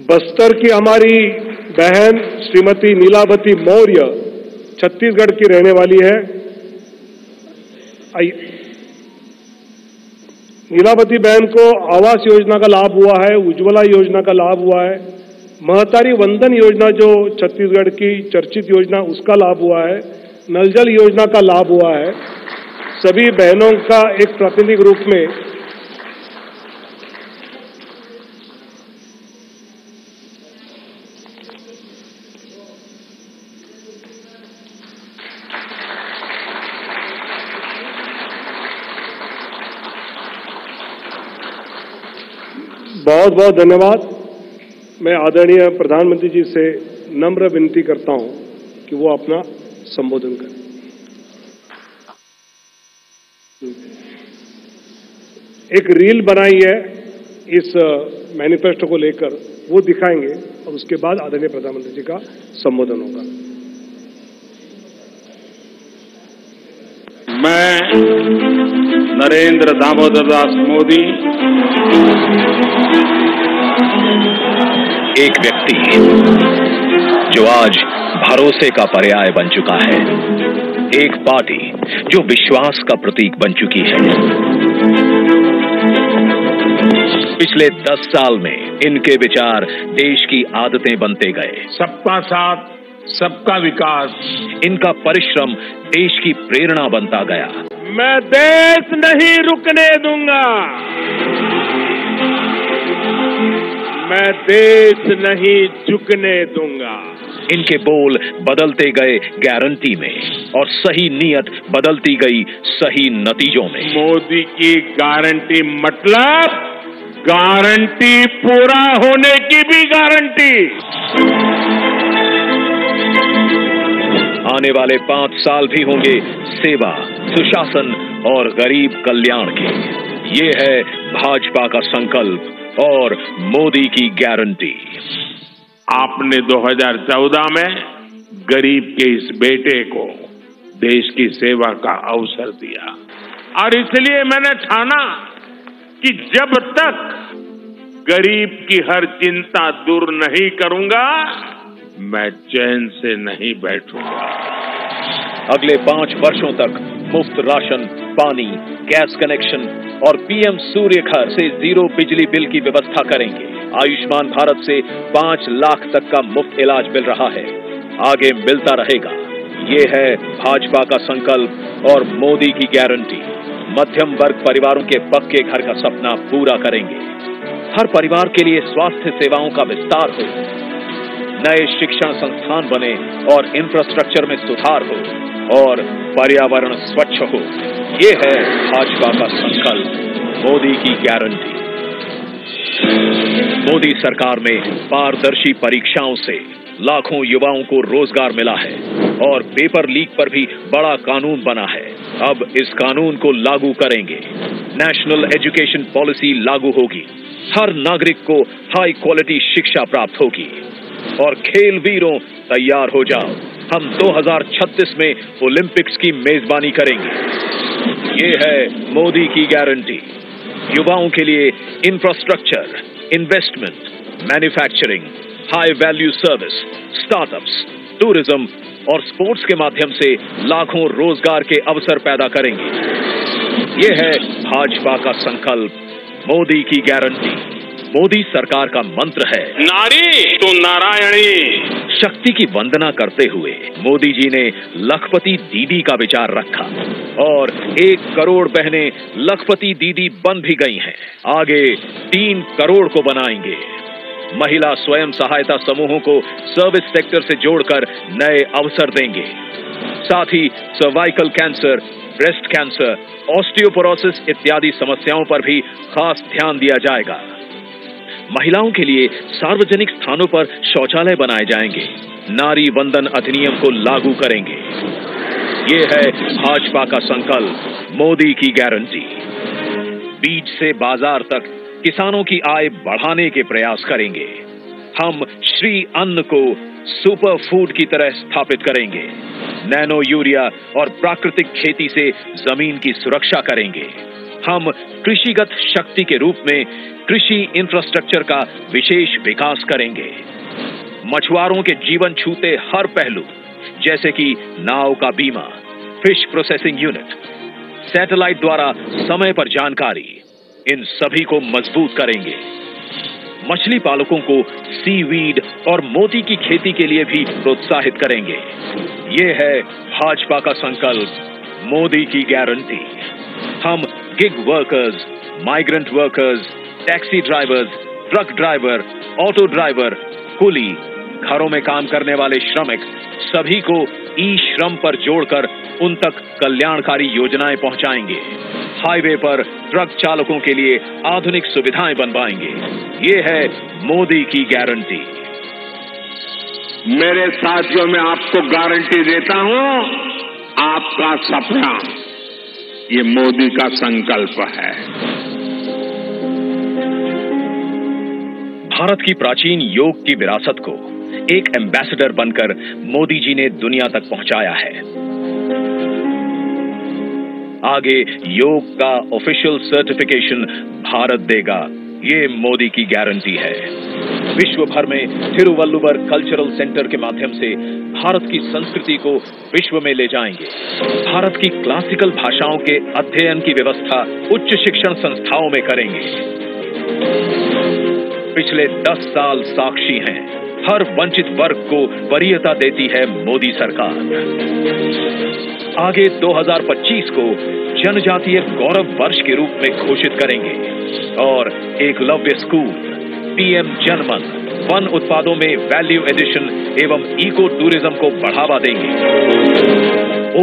बस्तर की हमारी बहन श्रीमती नीलावती मौर्य छत्तीसगढ़ की रहने वाली है। नीलावती बहन को आवास योजना का लाभ हुआ है, उज्ज्वला योजना का लाभ हुआ है, महतारी वंदन योजना जो छत्तीसगढ़ की चर्चित योजना उसका लाभ हुआ है, नल जल योजना का लाभ हुआ है। सभी बहनों का एक प्रातिनिधिक रूप में बहुत बहुत धन्यवाद। मैं आदरणीय प्रधानमंत्री जी से नम्र विनती करता हूं कि वो अपना संबोधन करें। एक रील बनाई है इस मैनिफेस्टो को लेकर, वो दिखाएंगे और उसके बाद आदरणीय प्रधानमंत्री जी का संबोधन होगा। मैं नरेंद्र दामोदर दास मोदी, एक व्यक्ति जो आज भरोसे का पर्याय बन चुका है, एक पार्टी जो विश्वास का प्रतीक बन चुकी है। पिछले 10 साल में इनके विचार देश की आदतें बनते गए। सबका साथ, सबका विकास, इनका परिश्रम देश की प्रेरणा बनता गया। मैं देश नहीं रुकने दूंगा, मैं देश नहीं झुकने दूंगा। इनके बोल बदलते गए गारंटी में और सही नीयत बदलती गई सही नतीजों में। मोदी की गारंटी मतलब गारंटी पूरा होने की भी गारंटी। आने वाले 5 साल भी होंगे सेवा, सुशासन और गरीब कल्याण के। ये है भाजपा का संकल्प और मोदी की गारंटी। आपने 2014 में गरीब के इस बेटे को देश की सेवा का अवसर दिया और इसलिए मैंने ठाना कि जब तक गरीब की हर चिंता दूर नहीं करूंगा, मैं चैन से नहीं बैठूंगा। अगले 5 वर्षों तक मुफ्त राशन, पानी, गैस कनेक्शन और पीएम सूर्य घर से 0 बिजली बिल की व्यवस्था करेंगे। आयुष्मान भारत से 5 लाख तक का मुफ्त इलाज मिल रहा है, आगे मिलता रहेगा। ये है भाजपा का संकल्प और मोदी की गारंटी। मध्यम वर्ग परिवारों के पक्के घर का सपना पूरा करेंगे। हर परिवार के लिए स्वास्थ्य सेवाओं का विस्तार हो, नए शिक्षण संस्थान बने और इंफ्रास्ट्रक्चर में सुधार हो और पर्यावरण स्वच्छ हो। ये है भाजपा का संकल्प, मोदी की गारंटी। मोदी सरकार में पारदर्शी परीक्षाओं से लाखों युवाओं को रोजगार मिला है और पेपर लीक पर भी बड़ा कानून बना है। अब इस कानून को लागू करेंगे। नेशनल एजुकेशन पॉलिसी लागू होगी। हर नागरिक को हाई क्वालिटी शिक्षा प्राप्त होगी। और खेल वीरों तैयार हो जाओ, हम 2036 में ओलंपिक्स की मेजबानी करेंगे। ये है मोदी की गारंटी। युवाओं के लिए infrastructure, investment, manufacturing, high value service, startups, tourism और स्पोर्ट्स के माध्यम से लाखों रोजगार के अवसर पैदा करेंगे। ये है भाजपा का संकल्प, मोदी की गारंटी। मोदी सरकार का मंत्र है नारी तो नारायणी। शक्ति की वंदना करते हुए मोदी जी ने लखपति दीदी का विचार रखा और 1 करोड़ बहनें लखपति दीदी बन भी गई हैं। आगे 3 करोड़ को बनाएंगे। महिला स्वयं सहायता समूहों को सर्विस सेक्टर से जोड़कर नए अवसर देंगे। साथ ही cervical cancer, breast cancer, osteoporosis इत्यादि समस्याओं पर भी खास ध्यान दिया जाएगा। महिलाओं के लिए सार्वजनिक स्थानों पर शौचालय बनाए जाएंगे। नारी वंदन अधिनियम को लागू करेंगे। ये है भाजपा का संकल्प, मोदी की गारंटी। बीज से बाजार तक किसानों की आय बढ़ाने के प्रयास करेंगे। हम श्री अन्न को सुपर फूड की तरह स्थापित करेंगे। नैनो यूरिया और प्राकृतिक खेती से जमीन की सुरक्षा करेंगे। हम कृषिगत शक्ति के रूप में कृषि इंफ्रास्ट्रक्चर का विशेष विकास करेंगे। मछुआरों के जीवन छूते हर पहलू, जैसे कि नाव का बीमा, फिश प्रोसेसिंग यूनिट, सैटेलाइट द्वारा समय पर जानकारी, इन सभी को मजबूत करेंगे। मछली पालकों को सीवीड और मोती की खेती के लिए भी प्रोत्साहित करेंगे। ये है भाजपा का संकल्प, मोदी की गारंटी। हम gig workers, migrant workers, taxi drivers, truck driver, auto driver, कुली, घरों में काम करने वाले श्रमिक, सभी को ई श्रम पर जोड़कर उन तक कल्याणकारी योजनाएं पहुंचाएंगे। हाईवे पर ट्रक चालकों के लिए आधुनिक सुविधाएं बनवाएंगे। ये है मोदी की गारंटी। मेरे साथियों, मैं आपको गारंटी देता हूं, आपका सपना ये मोदी का संकल्प है। भारत की प्राचीन योग की विरासत को एक एम्बेसडर बनकर मोदी जी ने दुनिया तक पहुंचाया है। आगे योग का ऑफिशियल सर्टिफिकेशन भारत देगा, ये मोदी की गारंटी है। विश्व भर में थिरुवल्लुवर कल्चरल सेंटर के माध्यम से भारत की संस्कृति को विश्व में ले जाएंगे। भारत की क्लासिकल भाषाओं के अध्ययन की व्यवस्था उच्च शिक्षण संस्थाओं में करेंगे। पिछले 10 साल साक्षी हैं, हर वंचित वर्ग को वरीयता देती है मोदी सरकार। आगे 2025 को जनजातीय गौरव वर्ष के रूप में घोषित करेंगे और एकलव्य स्कूल, पीएम जनमन, वन उत्पादों में वैल्यू एडिशन एवं इको टूरिज्म को बढ़ावा देंगे।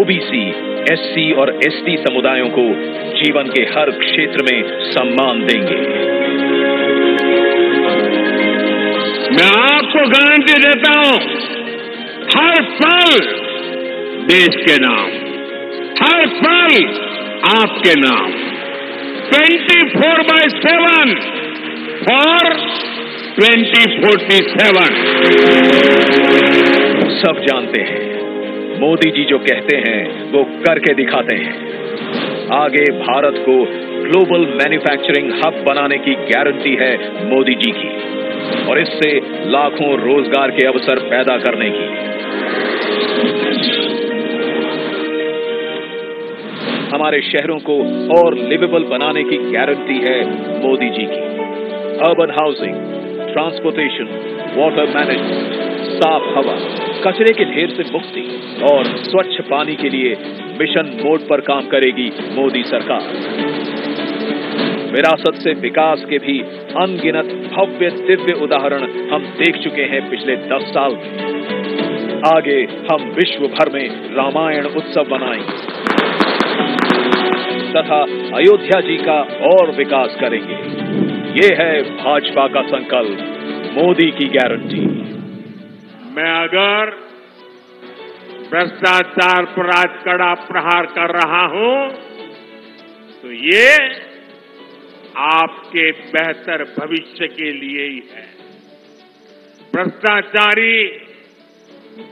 ओबीसी, एससी और एसटी समुदायों को जीवन के हर क्षेत्र में सम्मान देंगे। मैं आपको गारंटी देता हूं, हर पल देश के नाम, हर पल आपके नाम, 24/7 फॉर 2047। सब जानते हैं, मोदी जी जो कहते हैं वो करके दिखाते हैं। आगे भारत को ग्लोबल मैन्युफैक्चरिंग हब बनाने की गारंटी है मोदी जी की, और इससे लाखों रोजगार के अवसर पैदा करने की। हमारे शहरों को और लिवेबल बनाने की गारंटी है मोदी जी की। Urban housing, transportation, water management, साफ हवा, कचरे के ढेर से मुक्ति और स्वच्छ पानी के लिए मिशन मोड पर काम करेगी मोदी सरकार। विरासत से विकास के भी अनगिनत भव्य दिव्य उदाहरण हम देख चुके हैं पिछले 10 साल में। आगे हम विश्व भर में रामायण उत्सव मनाएंगे तथा अयोध्या जी का और विकास करेंगे। ये है भाजपा का संकल्प, मोदी की गारंटी। मैं अगर भ्रष्टाचार पर आज कड़ा प्रहार कर रहा हूं तो ये आपके बेहतर भविष्य के लिए ही है। भ्रष्टाचारी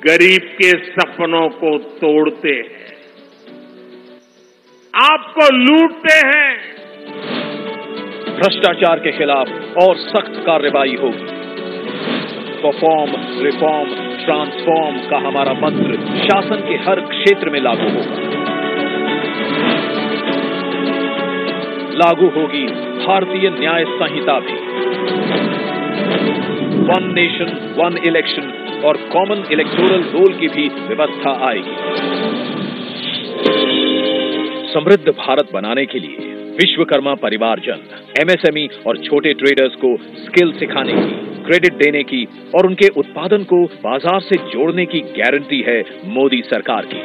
गरीब के सपनों को तोड़ते हैं, आपको लूटते हैं। भ्रष्टाचार के खिलाफ और सख्त कार्रवाई होगी। परफॉर्म, रिफॉर्म, ट्रांसफॉर्म का हमारा मंत्र शासन के हर क्षेत्र में लागू होगा। लागू होगी भारतीय न्याय संहिता भी। वन नेशन, वन इलेक्शन और कॉमन इलेक्टोरल रोल की भी व्यवस्था आएगी। समृद्ध भारत बनाने के लिए विश्वकर्मा परिवारजन, एमएसएमई और छोटे ट्रेडर्स को स्किल सिखाने की, क्रेडिट देने की और उनके उत्पादन को बाजार से जोड़ने की गारंटी है मोदी सरकार की।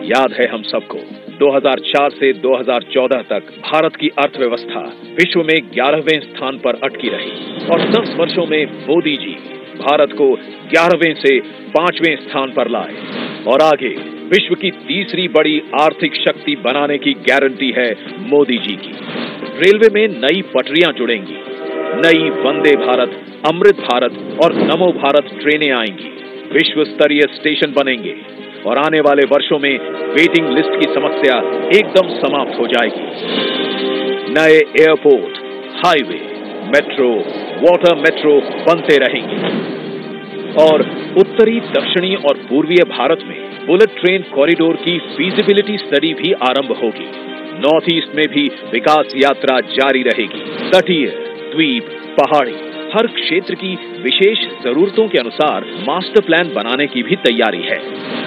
याद है हम सबको, 2004 से 2014 तक भारत की अर्थव्यवस्था विश्व में 11वें स्थान पर अटकी रही और 10 वर्षों में मोदी जी भारत को 11वें से 5वें स्थान पर लाए और आगे विश्व की तीसरी बड़ी आर्थिक शक्ति बनाने की गारंटी है मोदी जी की। रेलवे में नई पटरियां जुड़ेंगी, नई वंदे भारत, अमृत भारत और नमो भारत ट्रेनें आएंगी, विश्व स्तरीय स्टेशन बनेंगे और आने वाले वर्षों में वेटिंग लिस्ट की समस्या एकदम समाप्त हो जाएगी। नए airport, highway, metro, water metro बनते रहेंगे और उत्तरी, दक्षिणी और पूर्वीय भारत में बुलेट ट्रेन कॉरिडोर की फीजिबिलिटी स्टडी भी आरंभ होगी। नॉर्थ ईस्ट में भी विकास यात्रा जारी रहेगी। तटीय, द्वीप, पहाड़ी, हर क्षेत्र की विशेष जरूरतों के अनुसार मास्टर प्लान बनाने की भी तैयारी है।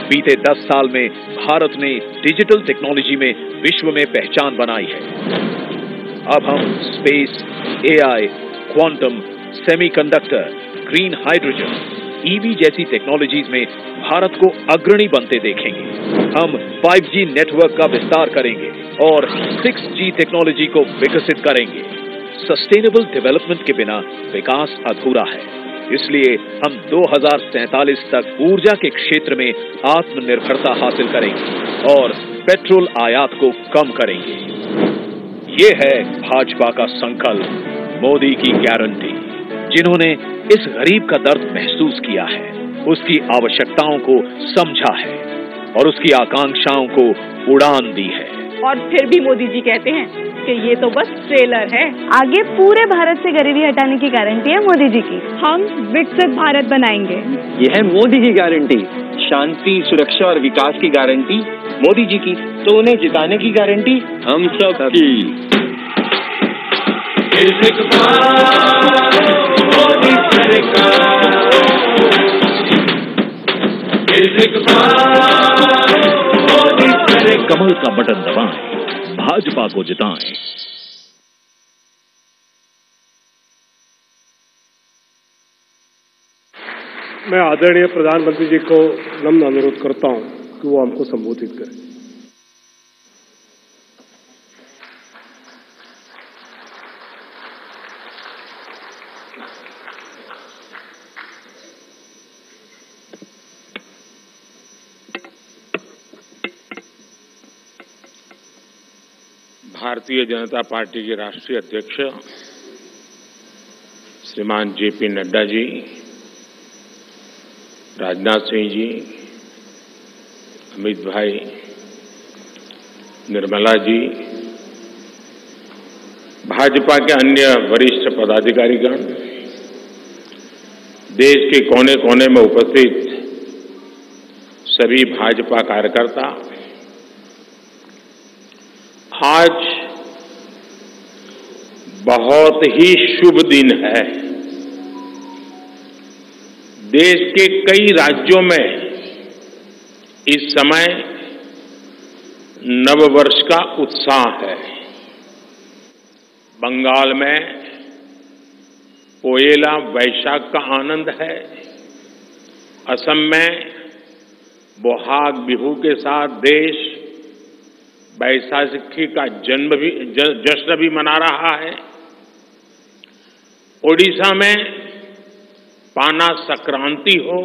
बीते 10 साल में भारत ने डिजिटल टेक्नोलॉजी में विश्व में पहचान बनाई है। अब हम space, AI, quantum, semiconductor, green hydrogen, EV जैसी टेक्नोलॉजीज में भारत को अग्रणी बनते देखेंगे। हम 5G नेटवर्क का विस्तार करेंगे और 6G टेक्नोलॉजी को विकसित करेंगे। सस्टेनेबल डेवलपमेंट के बिना विकास अधूरा है, इसलिए हम 2047 तक ऊर्जा के क्षेत्र में आत्मनिर्भरता हासिल करेंगे और पेट्रोल आयात को कम करेंगे। ये है भाजपा का संकल्प, मोदी की गारंटी। जिन्होंने इस गरीब का दर्द महसूस किया है, उसकी आवश्यकताओं को समझा है और उसकी आकांक्षाओं को उड़ान दी है। और फिर भी मोदी जी कहते हैं कि ये तो बस ट्रेलर है। आगे पूरे भारत से गरीबी हटाने की गारंटी है मोदी जी की। हम विकसित भारत बनाएंगे। ये है मोदी की गारंटी। शांति, सुरक्षा और विकास की गारंटी मोदी जी की, तो उन्हें जिताने की गारंटी हम सब की। कमल का बटन दबाएं, भाजपा को जिताएं। मैं आदरणीय प्रधानमंत्री जी को नम्र अनुरोध करता हूं कि वो हमको संबोधित करें। भारतीय जनता पार्टी के राष्ट्रीय अध्यक्ष श्रीमान जेपी नड्डा जी, राजनाथ सिंह जी, अमित भाई, निर्मला जी, भाजपा के अन्य वरिष्ठ पदाधिकारीगण, देश के कोने कोने में उपस्थित सभी भाजपा कार्यकर्ता, आज बहुत ही शुभ दिन है। देश के कई राज्यों में इस समय नववर्ष का उत्साह है। बंगाल में पोएला वैशाख का आनंद है। असम में बोहाग बिहू के साथ देश बैसाखी का जश्न भी मना रहा है। ओडिशा में पाना संक्रांति हो,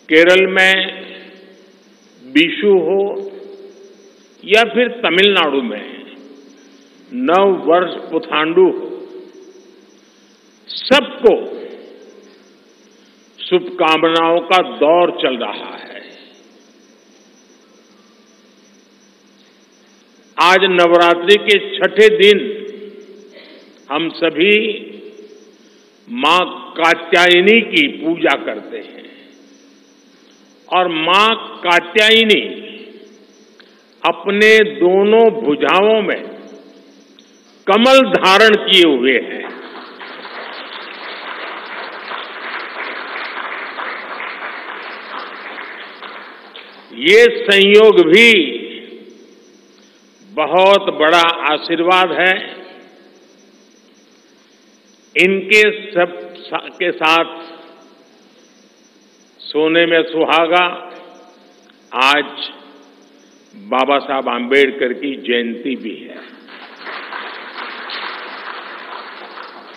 केरल में बिशु हो या फिर तमिलनाडु में नव वर्ष पुथांडु हो, सबको शुभकामनाओं का दौर चल रहा है। आज नवरात्रि के छठे दिन हम सभी मां कात्यायनी की पूजा करते हैं और मां कात्यायनी अपने दोनों भुजाओं में कमल धारण किए हुए हैं। ये संयोग भी बहुत बड़ा आशीर्वाद है। इनके सब के साथ सोने में सुहागा आज बाबा साहब आम्बेडकर की जयंती भी है।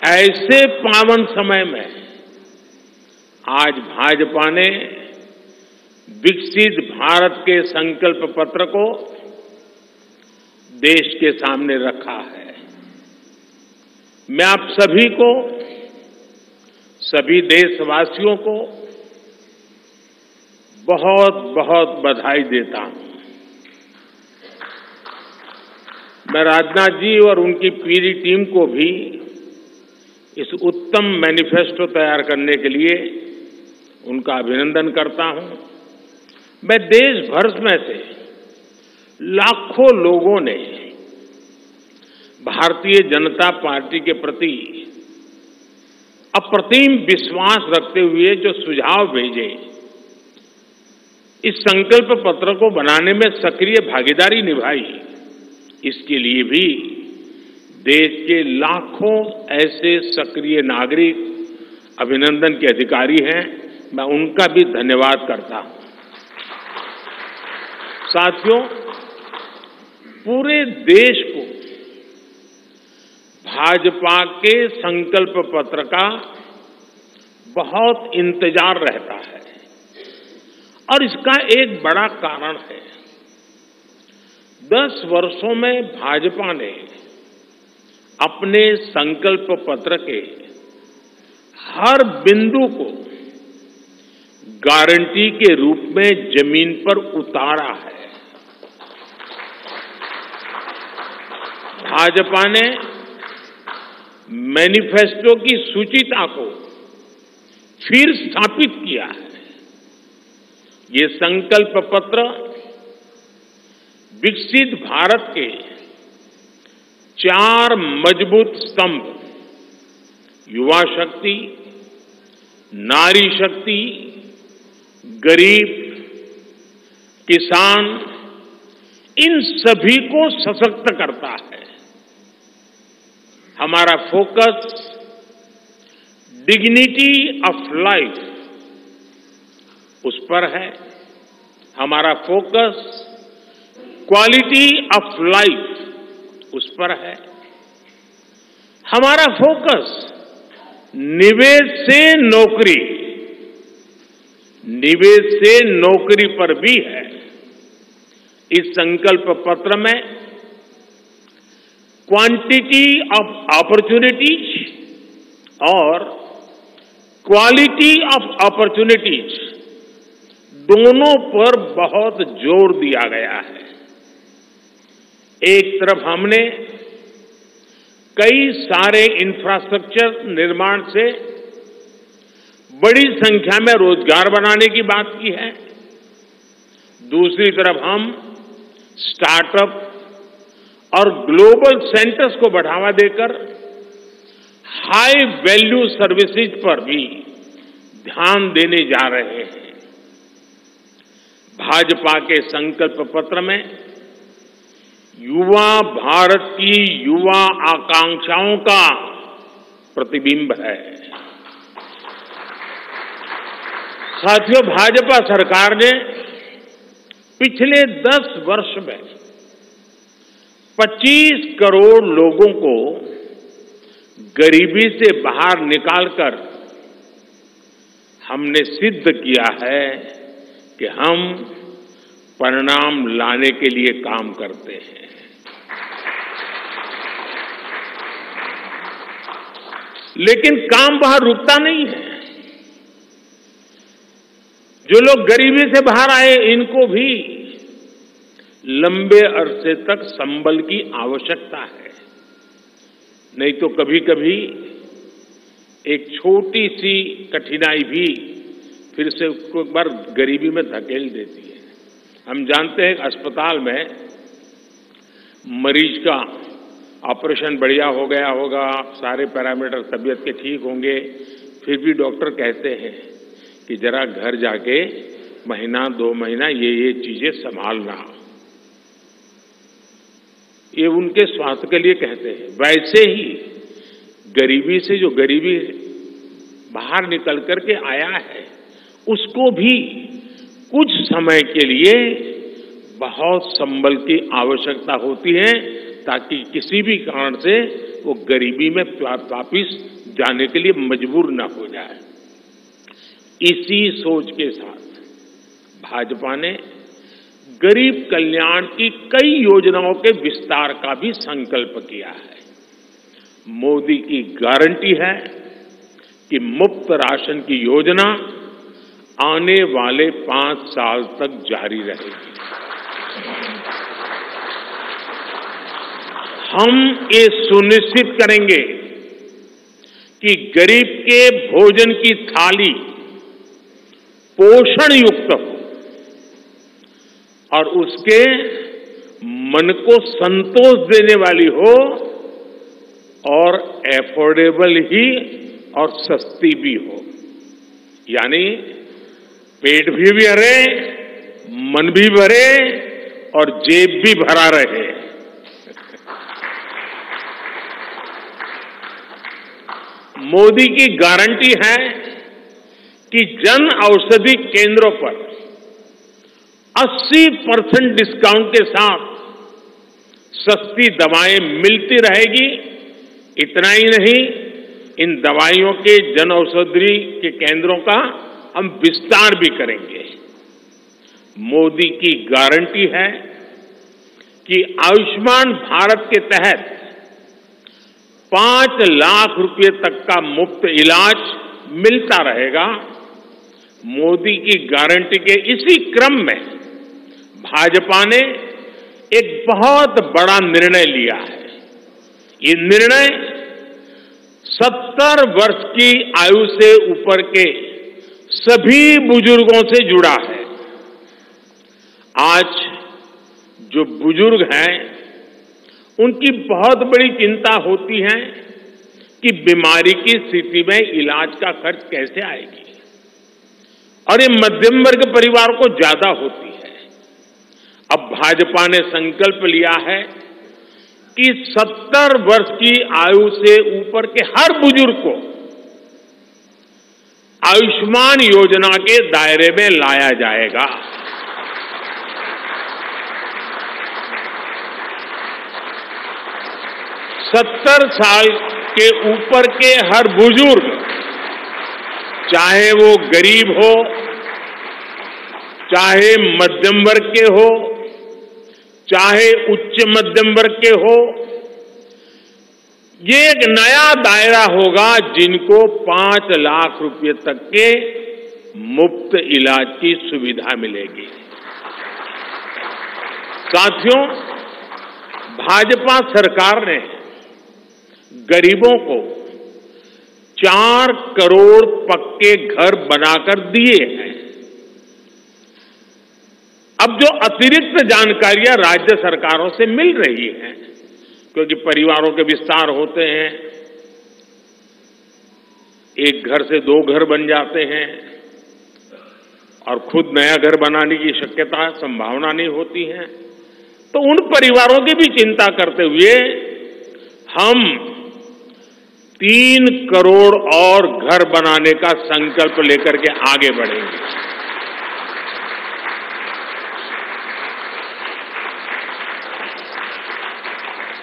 ऐसे पावन समय में आज भाजपा ने विकसित भारत के संकल्प पत्र को देश के सामने रखा है। मैं आप सभी को, सभी देशवासियों को बहुत बहुत बधाई देता हूं। मैं राजनाथ जी और उनकी पूरी टीम को भी इस उत्तम मैनिफेस्टो तैयार करने के लिए उनका अभिनंदन करता हूं। मैं देश भर में से लाखों लोगों ने भारतीय जनता पार्टी के प्रति अप्रतिम विश्वास रखते हुए जो सुझाव भेजे, इस संकल्प पत्र को बनाने में सक्रिय भागीदारी निभाई, इसके लिए भी देश के लाखों ऐसे सक्रिय नागरिक अभिनंदन के अधिकारी हैं। मैं उनका भी धन्यवाद करता हूं। साथियों, पूरे देश को भाजपा के संकल्प पत्र का बहुत इंतजार रहता है और इसका एक बड़ा कारण है। 10 वर्षों में भाजपा ने अपने संकल्प पत्र के हर बिंदु को गारंटी के रूप में जमीन पर उतारा है। भाजपा ने मैनिफेस्टो की सूचिता को फिर स्थापित किया है। ये संकल्प पत्र विकसित भारत के 4 मजबूत स्तंभ, युवा शक्ति, नारी शक्ति, गरीब, किसान, इन सभी को सशक्त करता है। हमारा फोकस डिग्निटी ऑफ लाइफ उस पर है। हमारा फोकस क्वालिटी ऑफ लाइफ उस पर है। हमारा फोकस निवेश से नौकरी, निवेश से नौकरी पर भी है। इस संकल्प पत्र में क्वांटिटी ऑफ अपॉर्चुनिटीज और क्वालिटी ऑफ अपॉर्चुनिटीज दोनों पर बहुत जोर दिया गया है। एक तरफ हमने कई सारे इंफ्रास्ट्रक्चर निर्माण से बड़ी संख्या में रोजगार बनाने की बात की है। दूसरी तरफ हम स्टार्टअप और ग्लोबल सेंटर्स को बढ़ावा देकर हाई वैल्यू सर्विसेज पर भी ध्यान देने जा रहे हैं। भाजपा के संकल्प पत्र में युवा भारत की युवा आकांक्षाओं का प्रतिबिंब है। साथियों, भाजपा सरकार ने पिछले 10 वर्ष में 25 करोड़ लोगों को गरीबी से बाहर निकालकर हमने सिद्ध किया है कि हम परिणाम लाने के लिए काम करते हैं। लेकिन काम वहां रुकता नहीं है। जो लोग गरीबी से बाहर आए, इनको भी लंबे अरसे तक संबल की आवश्यकता है। नहीं तो कभी कभी एक छोटी सी कठिनाई भी फिर से उसको एक बार गरीबी में धकेल देती है। हम जानते हैं अस्पताल में मरीज का ऑपरेशन बढ़िया हो गया होगा, सारे पैरामीटर तबीयत के ठीक होंगे, फिर भी डॉक्टर कहते हैं कि जरा घर जाके महीना 2 महीना ये चीजें संभालना। ये उनके स्वास्थ्य के लिए कहते हैं। वैसे ही गरीबी से जो गरीबी बाहर निकल करके आया है, उसको भी कुछ समय के लिए बहुत संबल की आवश्यकता होती है, ताकि किसी भी कारण से वो गरीबी में वापिस जाने के लिए मजबूर न हो जाए। इसी सोच के साथ भाजपा ने गरीब कल्याण की कई योजनाओं के विस्तार का भी संकल्प किया है। मोदी की गारंटी है कि मुफ्त राशन की योजना आने वाले 5 साल तक जारी रहेगी। हम ये सुनिश्चित करेंगे कि गरीब के भोजन की थाली पोषण युक्त हो और उसके मन को संतोष देने वाली हो और एफोर्डेबल ही और सस्ती भी हो। यानी पेट भी भरे, मन भी भरे और जेब भी भरा रहे। मोदी की गारंटी है कि जन औषधि केंद्रों पर 80% डिस्काउंट के साथ सस्ती दवाएं मिलती रहेगी। इतना ही नहीं, इन दवाइयों के जन औषधि के केंद्रों का हम विस्तार भी करेंगे। मोदी की गारंटी है कि आयुष्मान भारत के तहत 5 लाख रुपए तक का मुफ्त इलाज मिलता रहेगा। मोदी की गारंटी के इसी क्रम में भाजपा ने एक बहुत बड़ा निर्णय लिया है। ये निर्णय 70 वर्ष की आयु से ऊपर के सभी बुजुर्गों से जुड़ा है। आज जो बुजुर्ग हैं, उनकी बहुत बड़ी चिंता होती है कि बीमारी की स्थिति में इलाज का खर्च कैसे आएगी, और ये मध्यम वर्ग परिवार को ज्यादा होती है। अब भाजपा ने संकल्प लिया है कि 70 वर्ष की आयु से ऊपर के हर बुजुर्ग को आयुष्मान योजना के दायरे में लाया जाएगा। 70 साल के ऊपर के हर बुजुर्ग, चाहे वो गरीब हो, चाहे मध्यम वर्ग के हो, चाहे उच्च मध्यम वर्ग के हो, ये एक नया दायरा होगा जिनको 5 लाख रुपए तक के मुफ्त इलाज की सुविधा मिलेगी। साथियों, भाजपा सरकार ने गरीबों को 4 करोड़ पक्के घर बनाकर दिए हैं। अब जो अतिरिक्त जानकारियां राज्य सरकारों से मिल रही हैं, क्योंकि परिवारों के विस्तार होते हैं, एक घर से 2 घर बन जाते हैं और खुद नया घर बनाने की शक्यता संभावना नहीं होती है, तो उन परिवारों की भी चिंता करते हुए हम 3 करोड़ और घर बनाने का संकल्प लेकर के आगे बढ़ेंगे।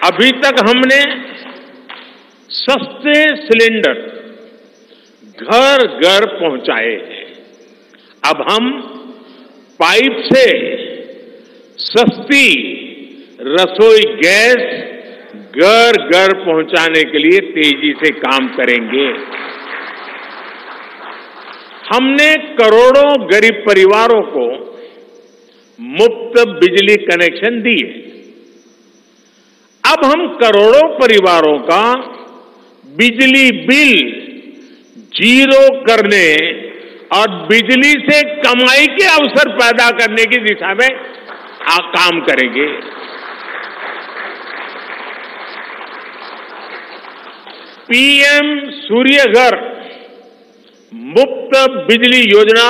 अभी तक हमने सस्ते सिलेंडर घर घर पहुंचाए हैं। अब हम पाइप से सस्ती रसोई गैस घर घर पहुंचाने के लिए तेजी से काम करेंगे। हमने करोड़ों गरीब परिवारों को मुफ्त बिजली कनेक्शन दिए। अब हम करोड़ों परिवारों का बिजली बिल 0 करने और बिजली से कमाई के अवसर पैदा करने की दिशा में काम करेंगे। पीएम सूर्य घर मुफ्त बिजली योजना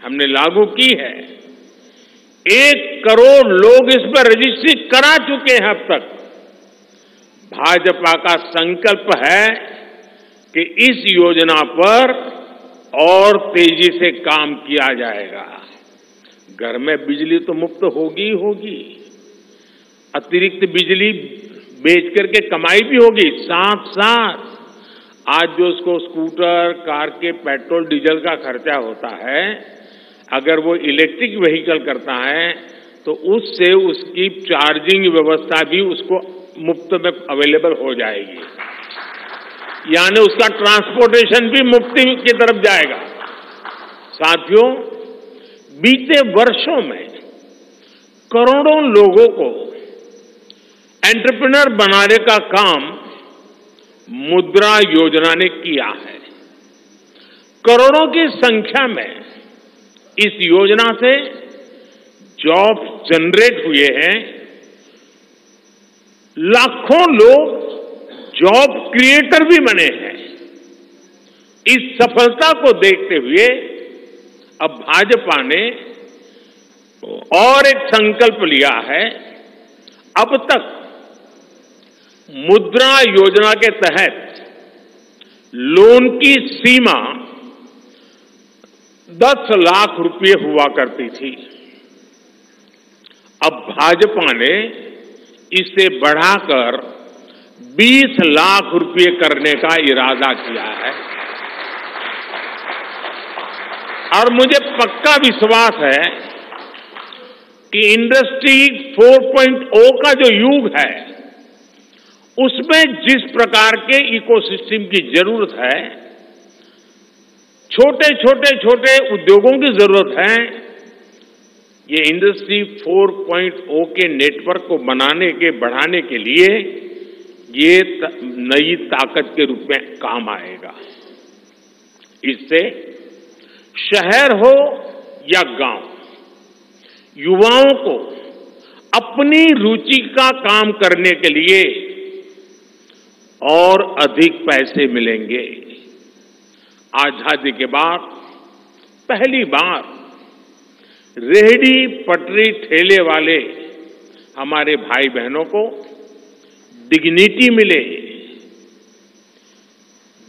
हमने लागू की है। 1 करोड़ लोग इस पर रजिस्ट्री करा चुके हैं अब तक। भाजपा का संकल्प है कि इस योजना पर और तेजी से काम किया जाएगा। घर में बिजली तो मुफ्त होगी ही होगी, अतिरिक्त बिजली बेच करके कमाई भी होगी। साथ साथ आज जो उसको स्कूटर, कार के पेट्रोल डीजल का खर्चा होता है, अगर वो इलेक्ट्रिक व्हीकल करता है तो उससे उसकी चार्जिंग व्यवस्था भी उसको मुफ्त में अवेलेबल हो जाएगी, यानी उसका ट्रांसपोर्टेशन भी मुफ्ती की तरफ जाएगा। साथियों, बीते वर्षों में करोड़ों लोगों को एंटरप्रेन्योर बनाने का काम मुद्रा योजना ने किया है। करोड़ों की संख्या में इस योजना से जॉब जनरेट हुए हैं। लाखों लोग जॉब क्रिएटर भी बने हैं। इस सफलता को देखते हुए अब भाजपा ने और एक संकल्प लिया है। अब तक मुद्रा योजना के तहत लोन की सीमा 10 लाख रुपए हुआ करती थी। अब भाजपा ने इसे बढ़ाकर 20 लाख रुपए करने का इरादा किया है और मुझे पक्का विश्वास है कि इंडस्ट्री 4.0 का जो युग है, उसमें जिस प्रकार के इकोसिस्टम की जरूरत है, छोटे उद्योगों की जरूरत है, ये इंडस्ट्री 4.0 के नेटवर्क को बढ़ाने के लिए ये नई ताकत के रूप में काम आएगा। इससे शहर हो या गांव, युवाओं को अपनी रुचि का काम करने के लिए और अधिक पैसे मिलेंगे। आजादी के बाद पहली बार रेहड़ी पटरी ठेले वाले हमारे भाई बहनों को डिग्निटी मिले,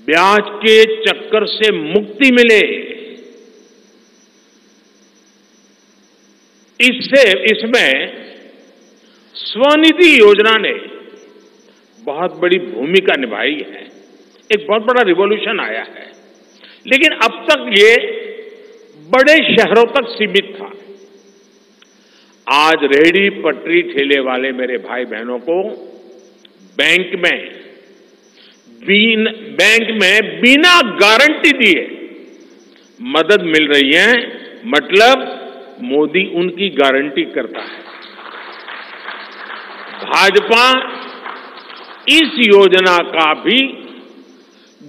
ब्याज के चक्कर से मुक्ति मिले। इसमें स्वनिधि योजना ने बहुत बड़ी भूमिका निभाई है। एक बहुत बड़ा रिवॉल्यूशन आया है, लेकिन अब तक ये बड़े शहरों तक सीमित था। आज रेहड़ी पटरी ठेले वाले मेरे भाई बहनों को बैंक में बिना गारंटी दिए मदद मिल रही है। मतलब मोदी उनकी गारंटी करता है। भाजपा इस योजना का भी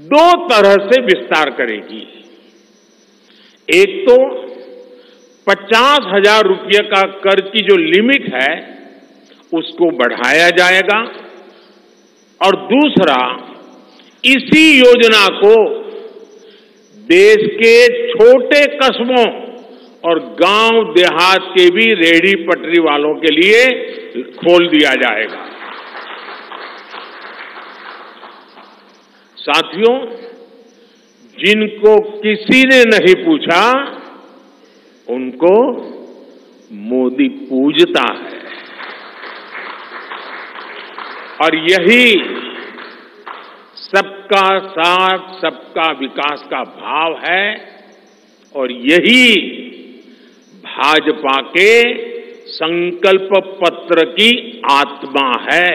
2 तरह से विस्तार करेगी। एक तो 50,000 रुपये का कर्ज की जो लिमिट है उसको बढ़ाया जाएगा, और दूसरा इसी योजना को देश के छोटे कस्बों और गांव देहात के भी रेहड़ी पटरी वालों के लिए खोल दिया जाएगा। साथियों, जिनको किसी ने नहीं पूछा उनको मोदी पूजता है, और यही सबका साथ सबका विकास का भाव है, और यही भाजपा के संकल्प पत्र की आत्मा है।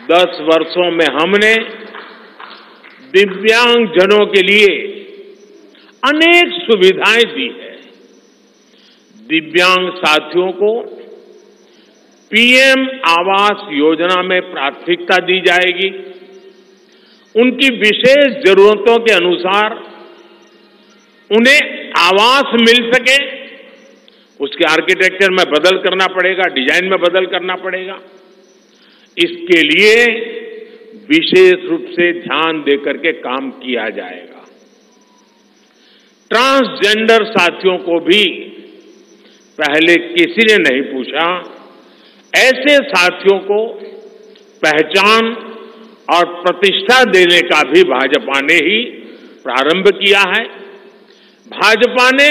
10 वर्षों में हमने दिव्यांगजनों के लिए अनेक सुविधाएं दी है। दिव्यांग साथियों को पीएम आवास योजना में प्राथमिकता दी जाएगी। उनकी विशेष जरूरतों के अनुसार उन्हें आवास मिल सके, उसके आर्किटेक्चर में बदल करना पड़ेगा, डिजाइन में बदल करना पड़ेगा। इसके लिए विशेष रूप से ध्यान देकर के काम किया जाएगा। ट्रांसजेंडर साथियों को भी पहले किसी ने नहीं पूछा। ऐसे साथियों को पहचान और प्रतिष्ठा देने का भी भाजपा ने ही प्रारंभ किया है। भाजपा ने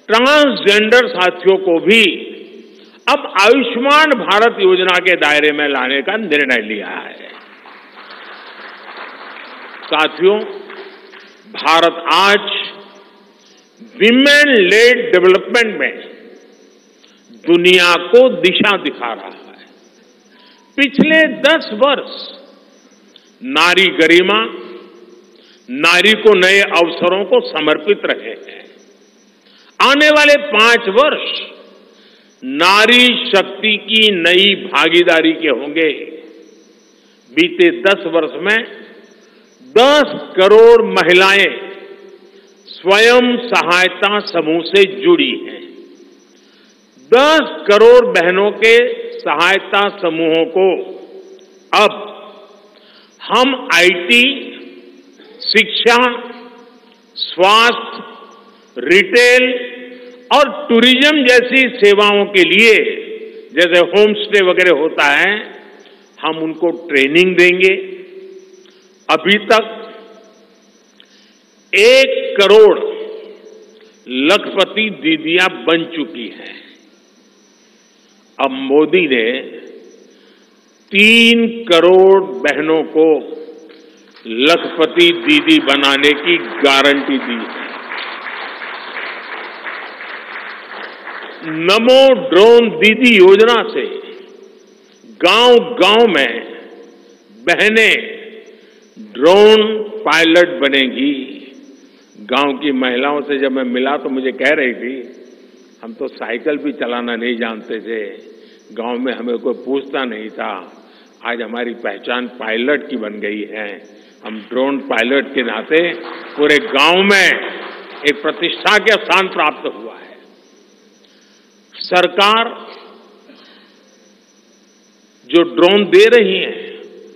ट्रांसजेंडर साथियों को भी अब आयुष्मान भारत योजना के दायरे में लाने का निर्णय लिया है। साथियों, भारत आज विमेन लेड डेवलपमेंट में दुनिया को दिशा दिखा रहा है। पिछले 10 वर्ष नारी गरिमा, नारी को नए अवसरों को समर्पित रहे हैं। आने वाले 5 वर्ष नारी शक्ति की नई भागीदारी के होंगे। बीते 10 वर्ष में 10 करोड़ महिलाएं स्वयं सहायता समूह से जुड़ी हैं। 10 करोड़ बहनों के सहायता समूहों को अब हम आईटी, शिक्षा, स्वास्थ्य, रिटेल और टूरिज्म जैसी सेवाओं के लिए, जैसे होम स्टे वगैरह होता है, हम उनको ट्रेनिंग देंगे। अभी तक 1 करोड़ लखपति दीदियां बन चुकी हैं। अब मोदी ने 3 करोड़ बहनों को लखपति दीदी बनाने की गारंटी दी है। नमो ड्रोन दीदी योजना से गांव-गांव में बहनें ड्रोन पायलट बनेंगी। गांव की महिलाओं से जब मैं मिला तो मुझे कह रही थी, हम तो साइकिल भी चलाना नहीं जानते थे, गांव में हमें कोई पूछता नहीं था, आज हमारी पहचान पायलट की बन गई है। हम ड्रोन पायलट के नाते पूरे गांव में एक प्रतिष्ठा के स्थान प्राप्त हुआ है। सरकार जो ड्रोन दे रही है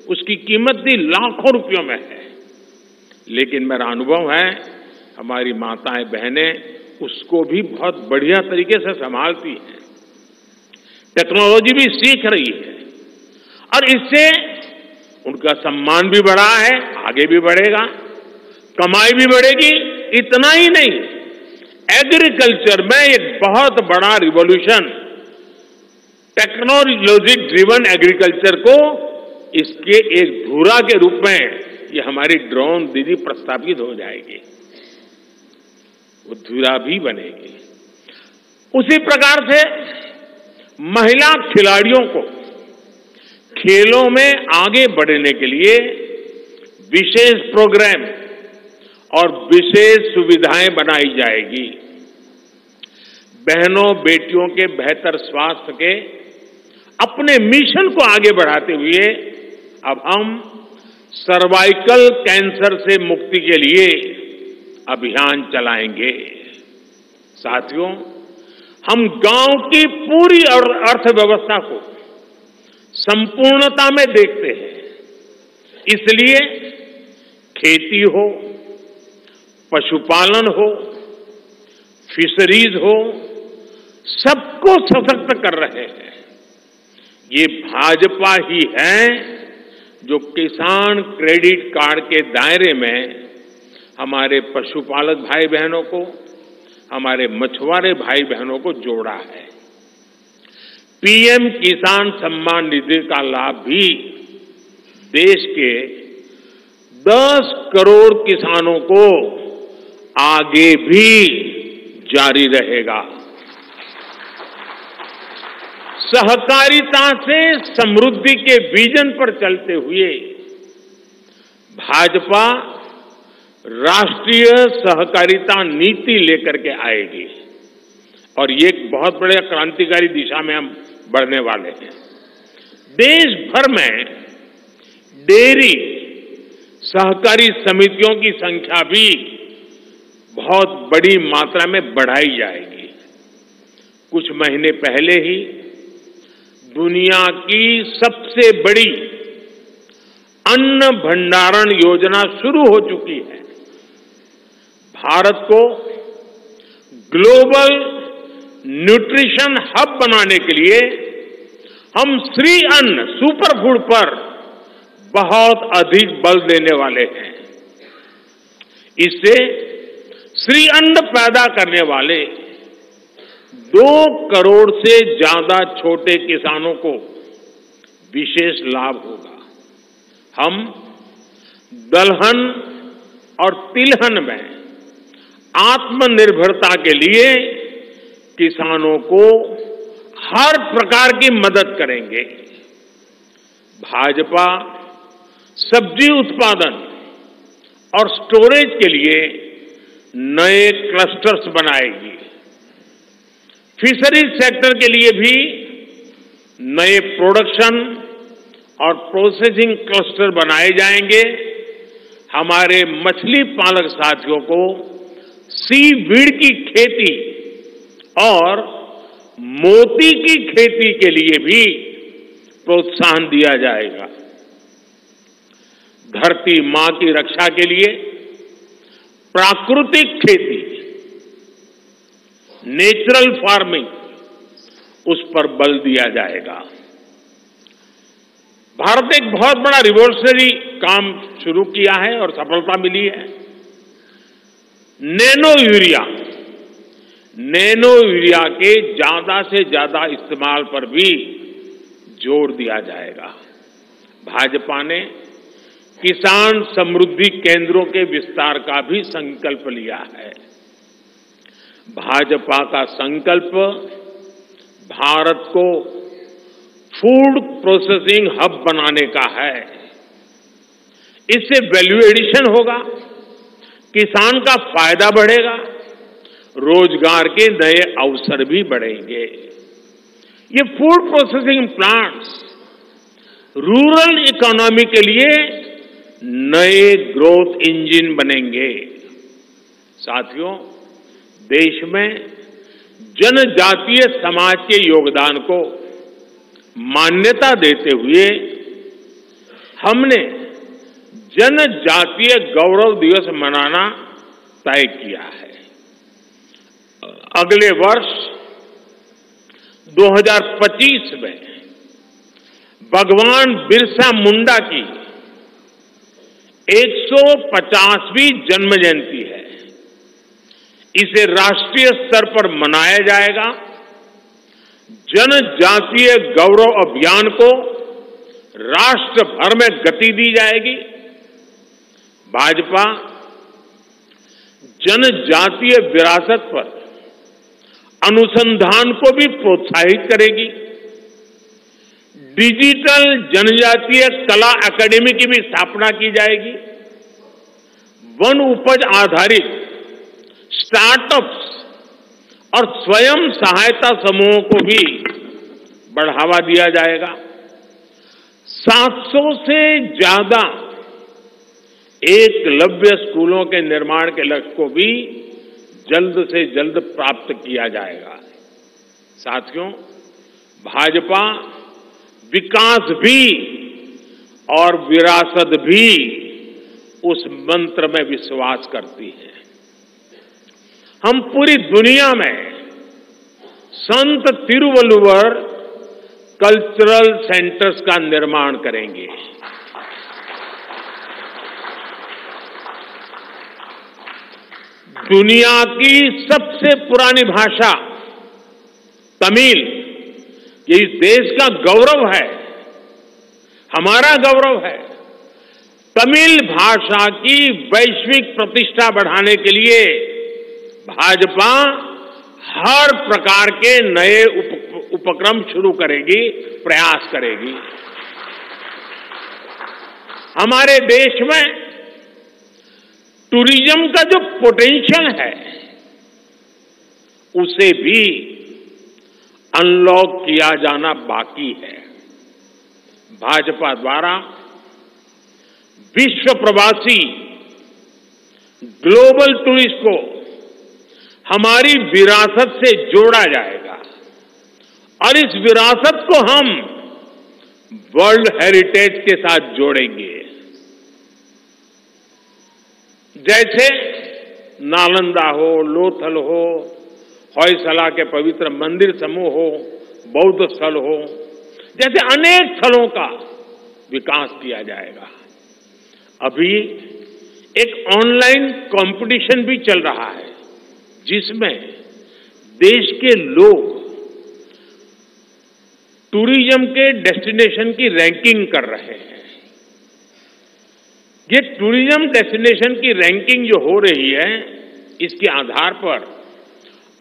उसकी कीमत भी लाखों रुपयों में है, लेकिन मेरा अनुभव है हमारी माताएं बहनें उसको भी बहुत बढ़िया तरीके से संभालती हैं। टेक्नोलॉजी भी सीख रही है और इससे उनका सम्मान भी बढ़ा है, आगे भी बढ़ेगा, कमाई भी बढ़ेगी। इतना ही नहीं, एग्रीकल्चर में एक बहुत बड़ा रिवॉल्यूशन, टेक्नोलॉजी ड्रिवन एग्रीकल्चर को इसके एक धुरा के रूप में ये हमारी ड्रोन दीदी प्रस्तावित हो जाएगी, वो धुरा भी बनेगी। उसी प्रकार से महिला खिलाड़ियों को खेलों में आगे बढ़ने के लिए विशेष प्रोग्राम और विशेष सुविधाएं बनाई जाएगी। बहनों बेटियों के बेहतर स्वास्थ्य के अपने मिशन को आगे बढ़ाते हुए अब हम सर्वाइकल कैंसर से मुक्ति के लिए अभियान चलाएंगे। साथियों, हम गांव की पूरी अर्थव्यवस्था को संपूर्णता में देखते हैं, इसलिए खेती हो, पशुपालन हो, फिशरीज हो, सबको सशक्त कर रहे हैं। ये भाजपा ही है जो किसान क्रेडिट कार्ड के दायरे में हमारे पशुपालक भाई बहनों को, हमारे मछुआरे भाई बहनों को जोड़ा है। पीएम किसान सम्मान निधि का लाभ भी देश के 10 करोड़ किसानों को आगे भी जारी रहेगा। सहकारिता से समृद्धि के विजन पर चलते हुए भाजपा राष्ट्रीय सहकारिता नीति लेकर के आएगी और ये एक बहुत बड़े क्रांतिकारी दिशा में हम बढ़ने वाले हैं। देश भर में डेयरी सहकारी समितियों की संख्या भी बहुत बड़ी मात्रा में बढ़ाई जाएगी। कुछ महीने पहले ही दुनिया की सबसे बड़ी अन्न भंडारण योजना शुरू हो चुकी है। भारत को ग्लोबल न्यूट्रिशन हब बनाने के लिए हम श्री अन्न सुपर फूड पर बहुत अधिक बल देने वाले हैं। इससे श्री अन्न पैदा करने वाले 2 करोड़ से ज्यादा छोटे किसानों को विशेष लाभ होगा। हम दलहन और तिलहन में आत्मनिर्भरता के लिए किसानों को हर प्रकार की मदद करेंगे। भाजपा सब्जी उत्पादन और स्टोरेज के लिए नए क्लस्टर्स बनाएगी। फिशरीज सेक्टर के लिए भी नए प्रोडक्शन और प्रोसेसिंग क्लस्टर बनाए जाएंगे। हमारे मछली पालक साथियों को सीवीड की खेती और मोती की खेती के लिए भी प्रोत्साहन दिया जाएगा। धरती मां की रक्षा के लिए प्राकृतिक खेती, नेचुरल फार्मिंग, उस पर बल दिया जाएगा। भारत एक बहुत बड़ा रिवॉल्यूशनरी काम शुरू किया है और सफलता मिली है। नैनो यूरिया के ज्यादा से ज्यादा इस्तेमाल पर भी जोर दिया जाएगा। भाजपा ने किसान समृद्धि केंद्रों के विस्तार का भी संकल्प लिया है। भाजपा का संकल्प भारत को फूड प्रोसेसिंग हब बनाने का है। इससे वैल्यू एडिशन होगा, किसान का फायदा बढ़ेगा, रोजगार के नए अवसर भी बढ़ेंगे। ये food processing plants rural economy के लिए नए ग्रोथ इंजन बनेंगे। साथियों, देश में जनजातीय समाज के योगदान को मान्यता देते हुए हमने जनजातीय गौरव दिवस मनाना तय किया है। अगले वर्ष 2025 में भगवान बिरसा मुंडा की 150वीं जन्म जयंती है। इसे राष्ट्रीय स्तर पर मनाया जाएगा। जनजातीय गौरव अभियान को राष्ट्र भर में गति दी जाएगी। भाजपा जनजातीय विरासत पर अनुसंधान को भी प्रोत्साहित करेगी। डिजिटल जनजातीय कला अकादमी की भी स्थापना की जाएगी। वन उपज आधारित स्टार्टअप्स और स्वयं सहायता समूहों को भी बढ़ावा दिया जाएगा। 700 से ज्यादा एकलव्य स्कूलों के निर्माण के लक्ष्य को भी जल्द से जल्द प्राप्त किया जाएगा। साथियों, भाजपा विकास भी और विरासत भी उस मंत्र में विश्वास करती है। हम पूरी दुनिया में संत तिरुवल्लुवर कल्चरल सेंटर्स का निर्माण करेंगे। दुनिया की सबसे पुरानी भाषा तमिल, ये इस देश का गौरव है, हमारा गौरव है। तमिल भाषा की वैश्विक प्रतिष्ठा बढ़ाने के लिए भाजपा हर प्रकार के नए उपक्रम शुरू करेगी, प्रयास करेगी। हमारे देश में टूरिज्म का जो पोटेंशियल है उसे भी अनलॉक किया जाना बाकी है। भाजपा द्वारा विश्व प्रवासी ग्लोबल टूरिस्ट को हमारी विरासत से जोड़ा जाएगा और इस विरासत को हम वर्ल्ड हेरिटेज के साथ जोड़ेंगे। जैसे नालंदा हो, लोथल हो, होयसला के पवित्र मंदिर समूह हो, बौद्ध स्थल हो, जैसे अनेक स्थलों का विकास किया जाएगा। अभी एक ऑनलाइन कंपटीशन भी चल रहा है जिसमें देश के लोग टूरिज्म के डेस्टिनेशन की रैंकिंग कर रहे हैं। ये टूरिज्म डेस्टिनेशन की रैंकिंग जो हो रही है, इसके आधार पर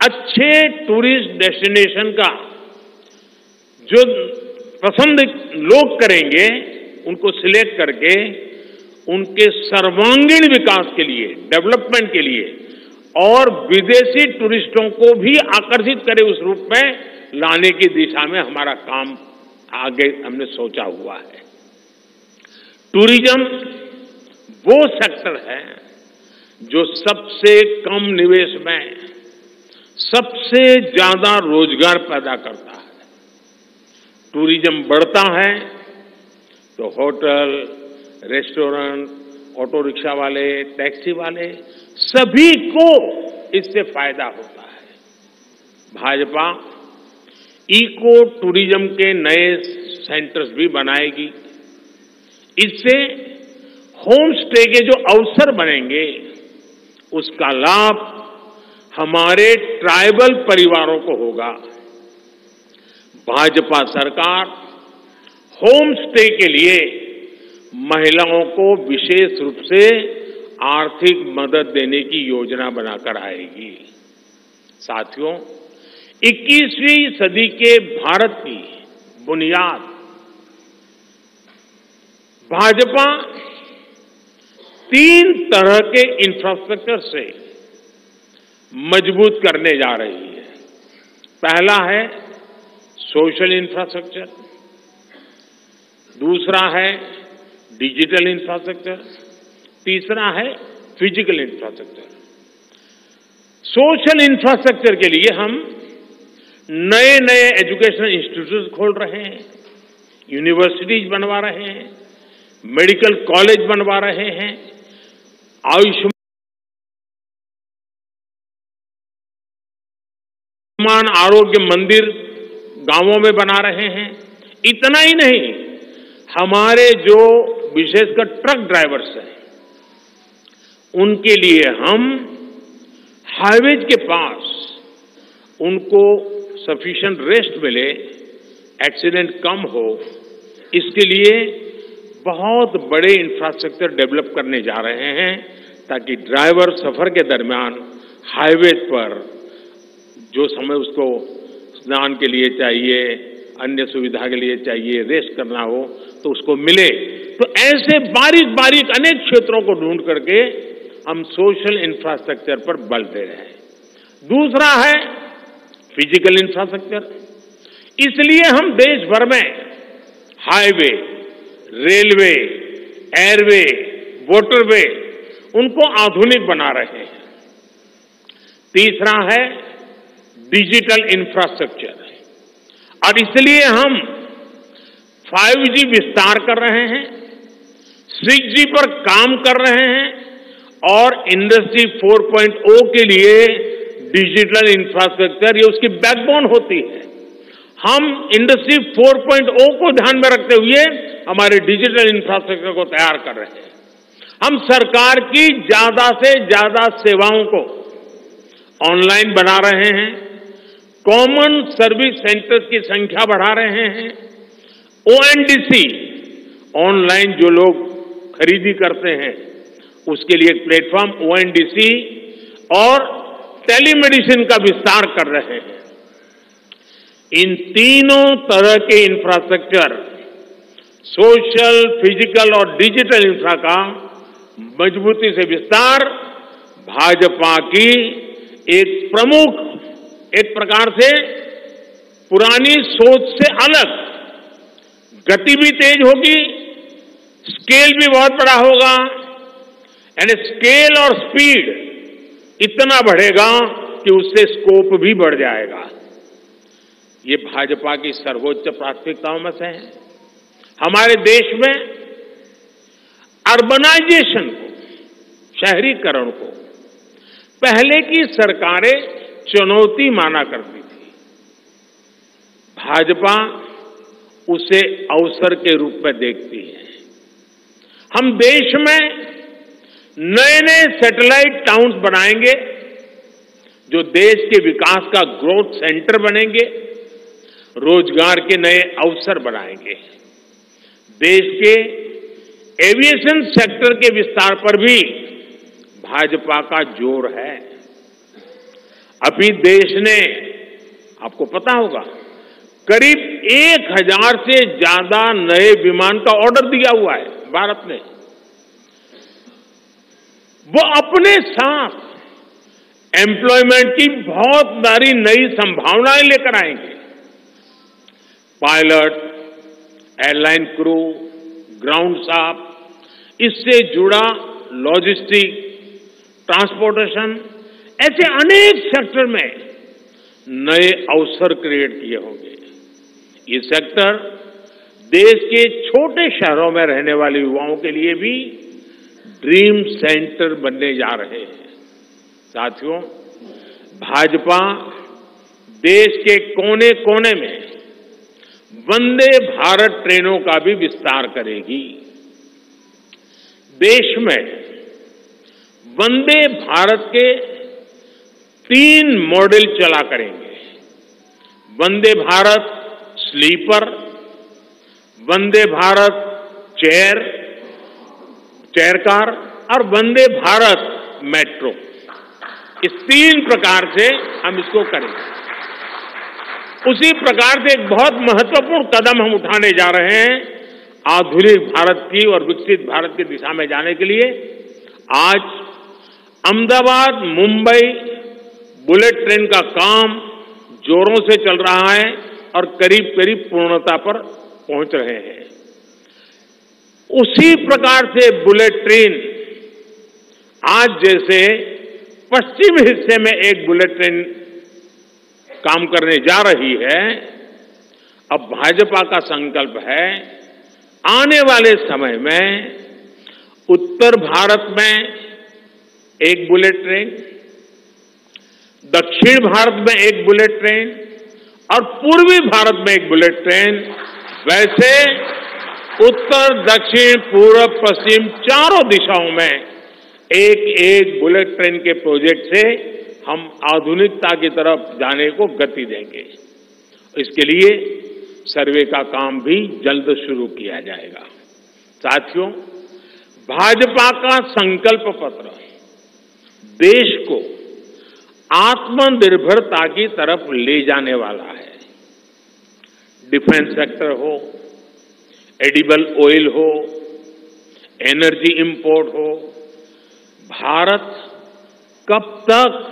अच्छे टूरिस्ट डेस्टिनेशन का जो पसंद लोग करेंगे, उनको सिलेक्ट करके उनके सर्वांगीण विकास के लिए, डेवलपमेंट के लिए और विदेशी टूरिस्टों को भी आकर्षित करे उस रूप में लाने की दिशा में हमारा काम आगे हमने सोचा हुआ है। टूरिज्म वो सेक्टर है जो सबसे कम निवेश में सबसे ज्यादा रोजगार पैदा करता है। टूरिज्म बढ़ता है तो होटल, रेस्टोरेंट, ऑटो रिक्शा वाले, टैक्सी वाले सभी को इससे फायदा होता है। भाजपा इको टूरिज्म के नए सेंटर्स भी बनाएगी। इससे होम स्टे के जो अवसर बनेंगे, उसका लाभ हमारे ट्राइबल परिवारों को होगा। भाजपा सरकार होम स्टे के लिए महिलाओं को विशेष रूप से आर्थिक मदद देने की योजना बनाकर आएगी। साथियों, 21वीं सदी के भारत की बुनियाद भाजपा 3 तरह के इंफ्रास्ट्रक्चर से मजबूत करने जा रही है। पहला है सोशल इंफ्रास्ट्रक्चर, दूसरा है डिजिटल इंफ्रास्ट्रक्चर, तीसरा है फिजिकल इंफ्रास्ट्रक्चर। सोशल इंफ्रास्ट्रक्चर के लिए हम नए नए एजुकेशनल इंस्टीट्यूट खोल रहे हैं, यूनिवर्सिटीज बनवा रहे हैं, मेडिकल कॉलेज बनवा रहे हैं, आयुष्मान आरोग्य मंदिर गांवों में बना रहे हैं। इतना ही नहीं, हमारे जो विशेषकर ट्रक ड्राइवर्स हैं, उनके लिए हम हाईवेज के पास उनको सफिशिएंट रेस्ट मिले, एक्सीडेंट कम हो, इसके लिए बहुत बड़े इंफ्रास्ट्रक्चर डेवलप करने जा रहे हैं ताकि ड्राइवर सफर के दरमियान हाईवे पर जो समय उसको स्नान के लिए चाहिए, अन्य सुविधा के लिए चाहिए, रेस्ट करना हो तो उसको मिले। तो ऐसे बारीक बारीक अनेक क्षेत्रों को ढूंढ करके हम सोशल इंफ्रास्ट्रक्चर पर बल दे रहे हैं। दूसरा है फिजिकल इंफ्रास्ट्रक्चर। इसलिए हम देश भर में हाईवे, रेलवे, एयरवे, वाटरवे उनको आधुनिक बना रहे हैं। तीसरा है डिजिटल इंफ्रास्ट्रक्चर, और इसलिए हम 5G विस्तार कर रहे हैं, 6G पर काम कर रहे हैं और इंडस्ट्री 4.0 के लिए डिजिटल इंफ्रास्ट्रक्चर ये उसकी बैकबोन होती है। हम इंडस्ट्री 4.0 को ध्यान में रखते हुए हमारे डिजिटल इंफ्रास्ट्रक्चर को तैयार कर रहे हैं। हम सरकार की ज्यादा से ज्यादा सेवाओं को ऑनलाइन बना रहे हैं, कॉमन सर्विस सेंटर्स की संख्या बढ़ा रहे हैं, ONDC ऑनलाइन जो लोग खरीदी करते हैं उसके लिए एक प्लेटफॉर्म ONDC और टेलीमेडिसिन का विस्तार कर रहे हैं। इन तीनों तरह के इंफ्रास्ट्रक्चर, सोशल, फिजिकल और डिजिटल इंफ्रा का मजबूती से विस्तार भाजपा की एक प्रमुख, एक प्रकार से पुरानी सोच से अलग, गति भी तेज होगी, स्केल भी बहुत बड़ा होगा, यानी स्केल और स्पीड इतना बढ़ेगा कि उससे स्कोप भी बढ़ जाएगा। ये भाजपा की सर्वोच्च प्राथमिकताओं में से है। हमारे देश में अर्बनाइजेशन को, शहरीकरण को पहले की सरकारें चुनौती माना करती थी। भाजपा उसे अवसर के रूप में देखती है। हम देश में नए नए सैटेलाइट टाउन्स बनाएंगे जो देश के विकास का ग्रोथ सेंटर बनेंगे, रोजगार के नए अवसर बनाएंगे। देश के एविएशन सेक्टर के विस्तार पर भी भाजपा का जोर है। अभी देश ने, आपको पता होगा, करीब 1000 से ज्यादा नए विमान का ऑर्डर दिया हुआ है भारत ने। वो अपने साथ एम्प्लॉयमेंट की बहुत सारी नई संभावनाएं लेकर आएंगे। Pilot, airline crew, ground staff, इससे जुड़ा लॉजिस्टिक, ट्रांसपोर्टेशन, ऐसे अनेक सेक्टर में नए अवसर क्रिएट किए होंगे। ये सेक्टर देश के छोटे शहरों में रहने वाले युवाओं के लिए भी ड्रीम सेंटर बनने जा रहे हैं। साथियों, भाजपा देश के कोने कोने में वंदे भारत ट्रेनों का भी विस्तार करेगी। देश में वंदे भारत के 3 मॉडल चला करेंगे। Vande Bharat sleeper, Vande Bharat chair car और वंदे भारत मेट्रो। इस 3 प्रकार से हम इसको करेंगे। उसी प्रकार से एक बहुत महत्वपूर्ण कदम हम उठाने जा रहे हैं आधुनिक भारत की और विकसित भारत की दिशा में जाने के लिए। आज अहमदाबाद मुंबई बुलेट ट्रेन का काम जोरों से चल रहा है और करीब करीब पूर्णता पर पहुंच रहे हैं। उसी प्रकार से बुलेट ट्रेन आज जैसे पश्चिम हिस्से में एक बुलेट ट्रेन काम करने जा रही है, अब भाजपा का संकल्प है आने वाले समय में उत्तर भारत में एक बुलेट ट्रेन, दक्षिण भारत में एक बुलेट ट्रेन और पूर्वी भारत में एक बुलेट ट्रेन, वैसे उत्तर, दक्षिण, पूर्व, पश्चिम चारों दिशाओं में एक एक बुलेट ट्रेन के प्रोजेक्ट से हम आधुनिकता की तरफ जाने को गति देंगे। इसके लिए सर्वे का काम भी जल्द शुरू किया जाएगा। साथियों, भाजपा का संकल्प पत्र देश को आत्मनिर्भरता की तरफ ले जाने वाला है। डिफेंस सेक्टर हो, एडिबल ऑयल हो, एनर्जी इंपोर्ट हो, भारत कब तक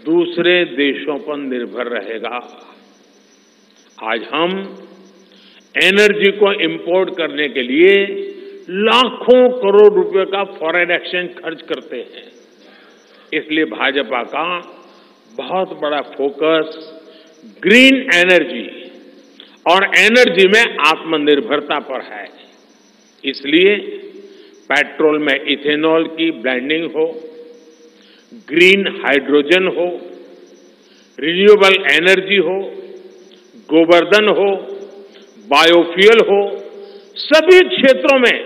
दूसरे देशों पर निर्भर रहेगा? आज हम एनर्जी को इंपोर्ट करने के लिए लाखों करोड़ रुपए का फॉरेन एक्सचेंज खर्च करते हैं। इसलिए भाजपा का बहुत बड़ा फोकस ग्रीन एनर्जी और एनर्जी में आत्मनिर्भरता पर है। इसलिए पेट्रोल में इथेनॉल की ब्लेंडिंग हो, ग्रीन हाइड्रोजन हो, रिन्यूएबल एनर्जी हो, गोवर्धन हो, बायोफ्यूल हो, सभी क्षेत्रों में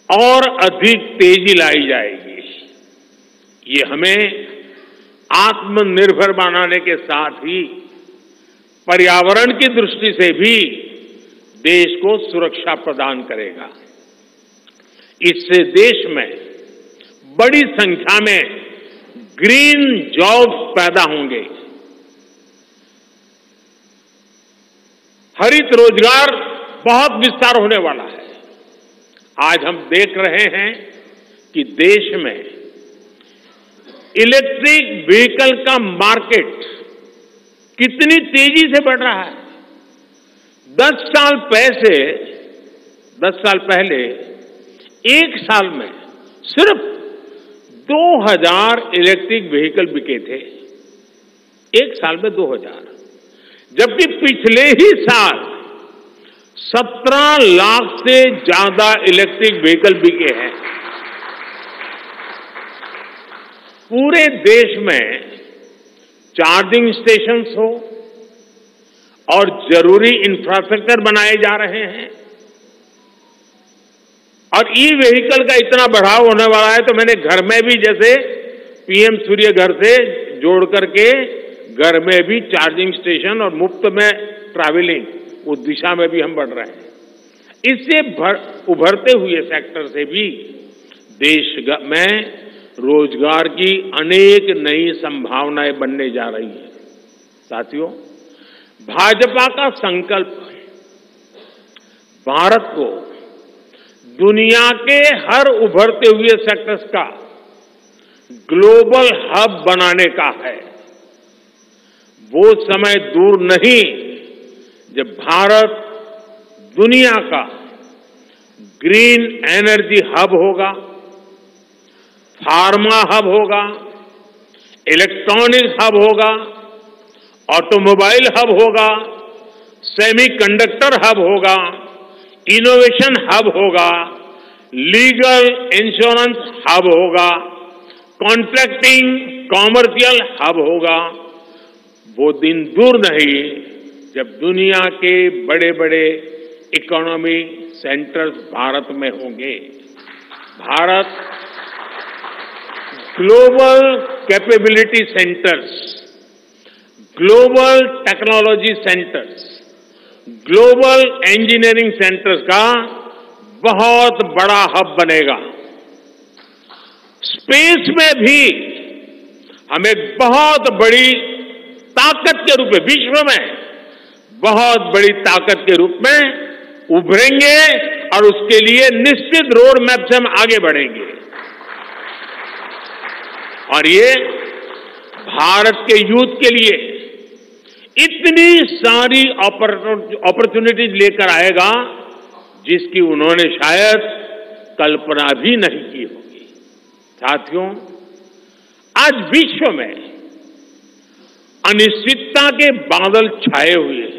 और अधिक तेजी लाई जाएगी। ये हमें आत्मनिर्भर बनाने के साथ ही पर्यावरण की दृष्टि से भी देश को सुरक्षा प्रदान करेगा। इससे देश में बड़ी संख्या में ग्रीन जॉब्स पैदा होंगे। हरित रोजगार बहुत विस्तार होने वाला है। आज हम देख रहे हैं कि देश में इलेक्ट्रिक व्हीकल का मार्केट कितनी तेजी से बढ़ रहा है। 10 साल पहले एक साल में सिर्फ 2000 इलेक्ट्रिक व्हीकल बिके थे। एक साल में 2000, जबकि पिछले ही साल 17 लाख से ज्यादा इलेक्ट्रिक व्हीकल बिके हैं। पूरे देश में चार्जिंग स्टेशंस हो और जरूरी इंफ्रास्ट्रक्चर बनाए जा रहे हैं। और ई व्हीकल का इतना बढ़ाव होने वाला है तो मैंने घर में भी जैसे पीएम सूर्य घर से जोड़ करके घर में भी चार्जिंग स्टेशन और मुफ्त में ट्रैवलिंग उस दिशा में भी हम बढ़ रहे हैं। इससे उभरते हुए सेक्टर से भी देश में रोजगार की अनेक नई संभावनाएं बनने जा रही है। साथियों, भाजपा का संकल्प भारत को दुनिया के हर उभरते हुए सेक्टर्स का ग्लोबल हब बनाने का है। वो समय दूर नहीं जब भारत दुनिया का ग्रीन एनर्जी हब होगा, फार्मा हब होगा, इलेक्ट्रॉनिक हब होगा, ऑटोमोबाइल हब होगा, सेमीकंडक्टर हब होगा, इनोवेशन हब होगा, लीगल इंश्योरेंस हब होगा, कॉन्ट्रैक्टिंग कॉमर्शियल हब होगा। वो दिन दूर नहीं जब दुनिया के बड़े बड़े इकोनॉमी सेंटर्स भारत में होंगे। Bharat global capability centres, global technology centres, global engineering centres का बहुत बड़ा हब बनेगा। स्पेस में भी हम एक बहुत बड़ी ताकत के रूप में, विश्व में बहुत बड़ी ताकत के रूप में उभरेंगे और उसके लिए निश्चित रोड मैप से हम आगे बढ़ेंगे। और ये भारत के यूथ के लिए इतनी सारी अपॉर्चुनिटीज लेकर आएगा जिसकी उन्होंने शायद कल्पना भी नहीं की होगी। साथियों, आज विश्व में अनिश्चितता के बादल छाए हुए हैं,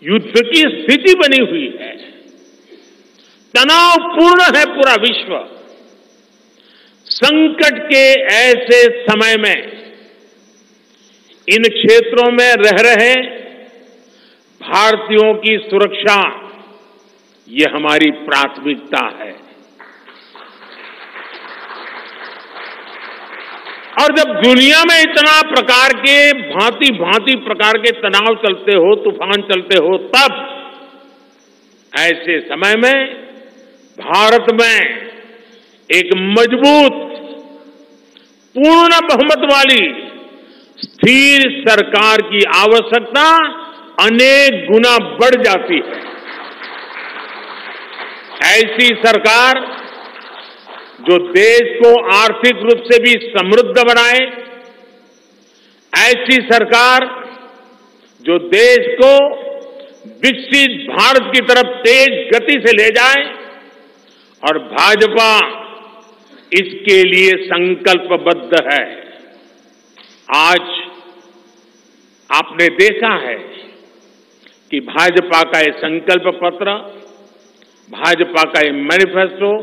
युद्ध की स्थिति बनी हुई है, तनावपूर्ण है पूरा विश्व। संकट के ऐसे समय में इन क्षेत्रों में रह रहे भारतीयों की सुरक्षा ये हमारी प्राथमिकता है। और जब दुनिया में इतना प्रकार के भांति भांति प्रकार के तनाव चलते हो, तूफान चलते हो, तब ऐसे समय में भारत में एक मजबूत पूर्ण बहुमत वाली स्थिर सरकार की आवश्यकता अनेक गुना बढ़ जाती है। ऐसी सरकार जो देश को आर्थिक रूप से भी समृद्ध बनाए, ऐसी सरकार जो देश को विकसित भारत की तरफ तेज गति से ले जाए, और भाजपा इसके लिए संकल्पबद्ध है। आज आपने देखा है कि भाजपा का ये संकल्प पत्र, भाजपा का ये मैनिफेस्टो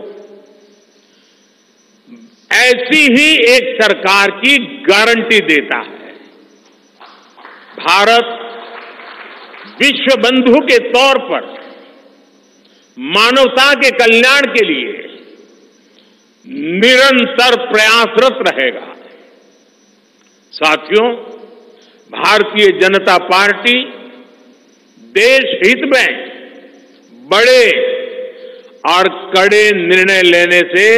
ऐसी ही एक सरकार की गारंटी देता है। भारत विश्व बंधु के तौर पर मानवता के कल्याण के लिए निरंतर प्रयासरत रहेगा। साथियों, भारतीय जनता पार्टी देश हित में बड़े और कड़े निर्णय लेने से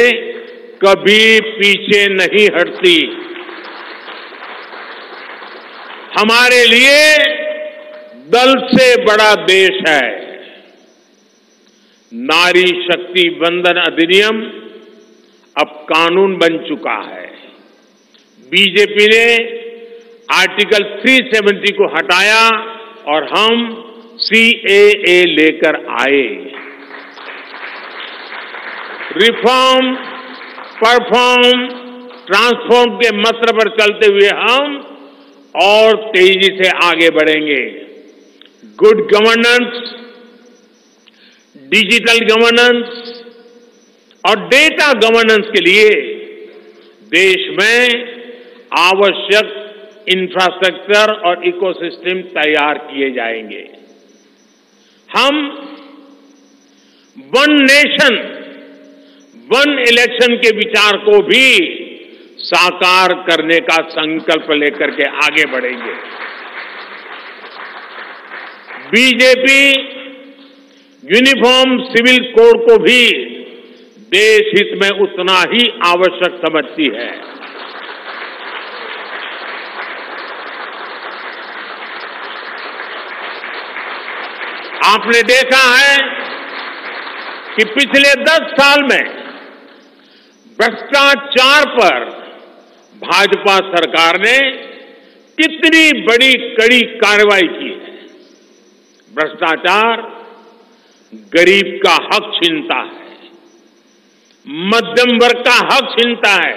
कभी पीछे नहीं हटती। हमारे लिए दल से बड़ा देश है। नारी शक्ति वंदन अधिनियम अब कानून बन चुका है। बीजेपी ने आर्टिकल 370 को हटाया और हम CAA लेकर आए। रिफॉर्म, परफॉर्म, ट्रांसफॉर्म के मंत्र पर चलते हुए हम और तेजी से आगे बढ़ेंगे। गुड गवर्नेंस, डिजिटल गवर्नेंस और डेटा गवर्नेंस के लिए देश में आवश्यक इंफ्रास्ट्रक्चर और इकोसिस्टम तैयार किए जाएंगे। हम वन नेशन वन इलेक्शन के विचार को भी साकार करने का संकल्प लेकर के आगे बढ़ेंगे। बीजेपी यूनिफॉर्म सिविल कोड को भी देश हित में उतना ही आवश्यक समझती है। आपने देखा है कि पिछले 10 साल में भ्रष्टाचार पर भाजपा सरकार ने कितनी बड़ी कड़ी कार्रवाई की है। भ्रष्टाचार गरीब का हक छीनता है, मध्यम वर्ग का हक छीनता है।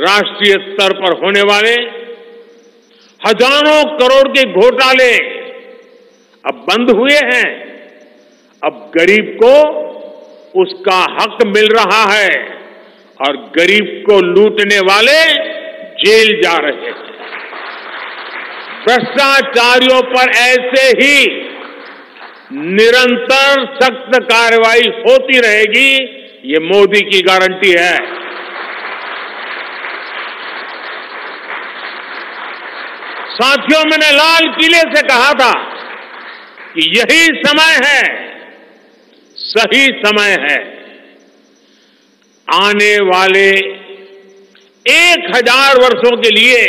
राष्ट्रीय स्तर पर होने वाले हजारों करोड़ के घोटाले अब बंद हुए हैं। अब गरीब को उसका हक मिल रहा है और गरीब को लूटने वाले जेल जा रहे हैं। भ्रष्टाचारियों पर ऐसे ही निरंतर सख्त कार्रवाई होती रहेगी, ये मोदी की गारंटी है। साथियों, मैंने लाल किले से कहा था कि यही समय है, सही समय है। आने वाले 1000 वर्षों के लिए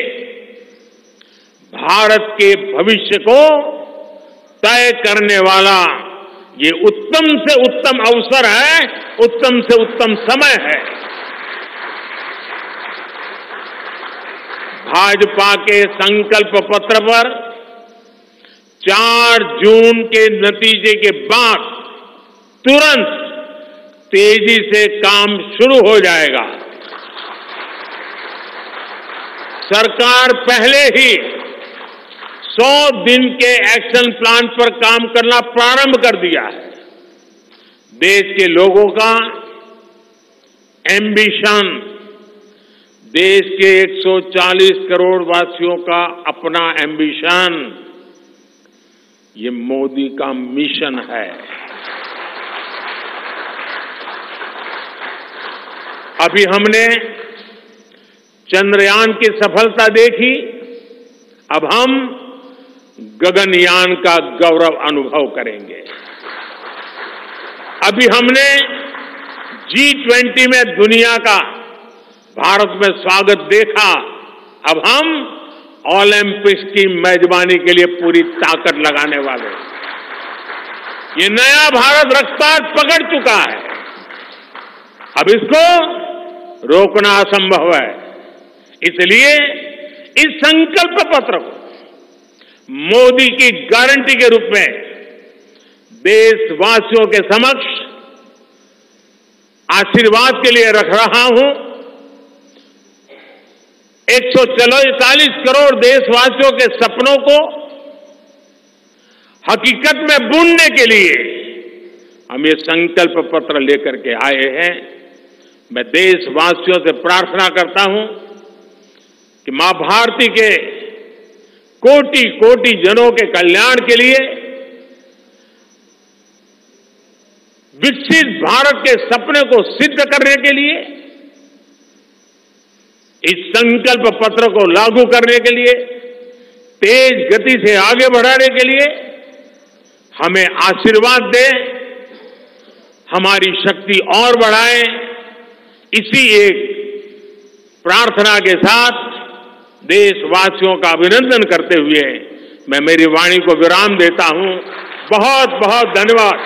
भारत के भविष्य को तय करने वाला ये उत्तम से उत्तम अवसर है, उत्तम से उत्तम समय है। भाजपा के संकल्प पत्र पर 4 जून के नतीजे के बाद तुरंत तेजी से काम शुरू हो जाएगा। सरकार पहले ही 100 दिन के एक्शन प्लान पर काम करना प्रारंभ कर दिया है। देश के लोगों का एम्बिशन, देश के 140 करोड़ वासियों का अपना एम्बिशन, ये मोदी का मिशन है। अभी हमने चंद्रयान की सफलता देखी, अब हम गगनयान का गौरव अनुभव करेंगे। अभी हमने G20 में दुनिया का भारत में स्वागत देखा, अब हम ओलंपिक्स की मेजबानी के लिए पूरी ताकत लगाने वाले। ये नया भारत रफ्तार पकड़ चुका है, अब इसको रोकना असंभव है। इसलिए इस संकल्प पत्र को मोदी की गारंटी के रूप में देशवासियों के समक्ष आशीर्वाद के लिए रख रहा हूं। 144 करोड़ देशवासियों के सपनों को हकीकत में बुनने के लिए हम ये संकल्प पत्र लेकर के आए हैं। मैं देशवासियों से प्रार्थना करता हूं कि मां भारती के कोटि कोटि जनों के कल्याण के लिए, विकसित भारत के सपने को सिद्ध करने के लिए, इस संकल्प पत्र को लागू करने के लिए, तेज गति से आगे बढ़ाने के लिए हमें आशीर्वाद दें, हमारी शक्ति और बढ़ाएं। इसी एक प्रार्थना के साथ देशवासियों का अभिनंदन करते हुए मैं मेरी वाणी को विराम देता हूं। बहुत बहुत धन्यवाद।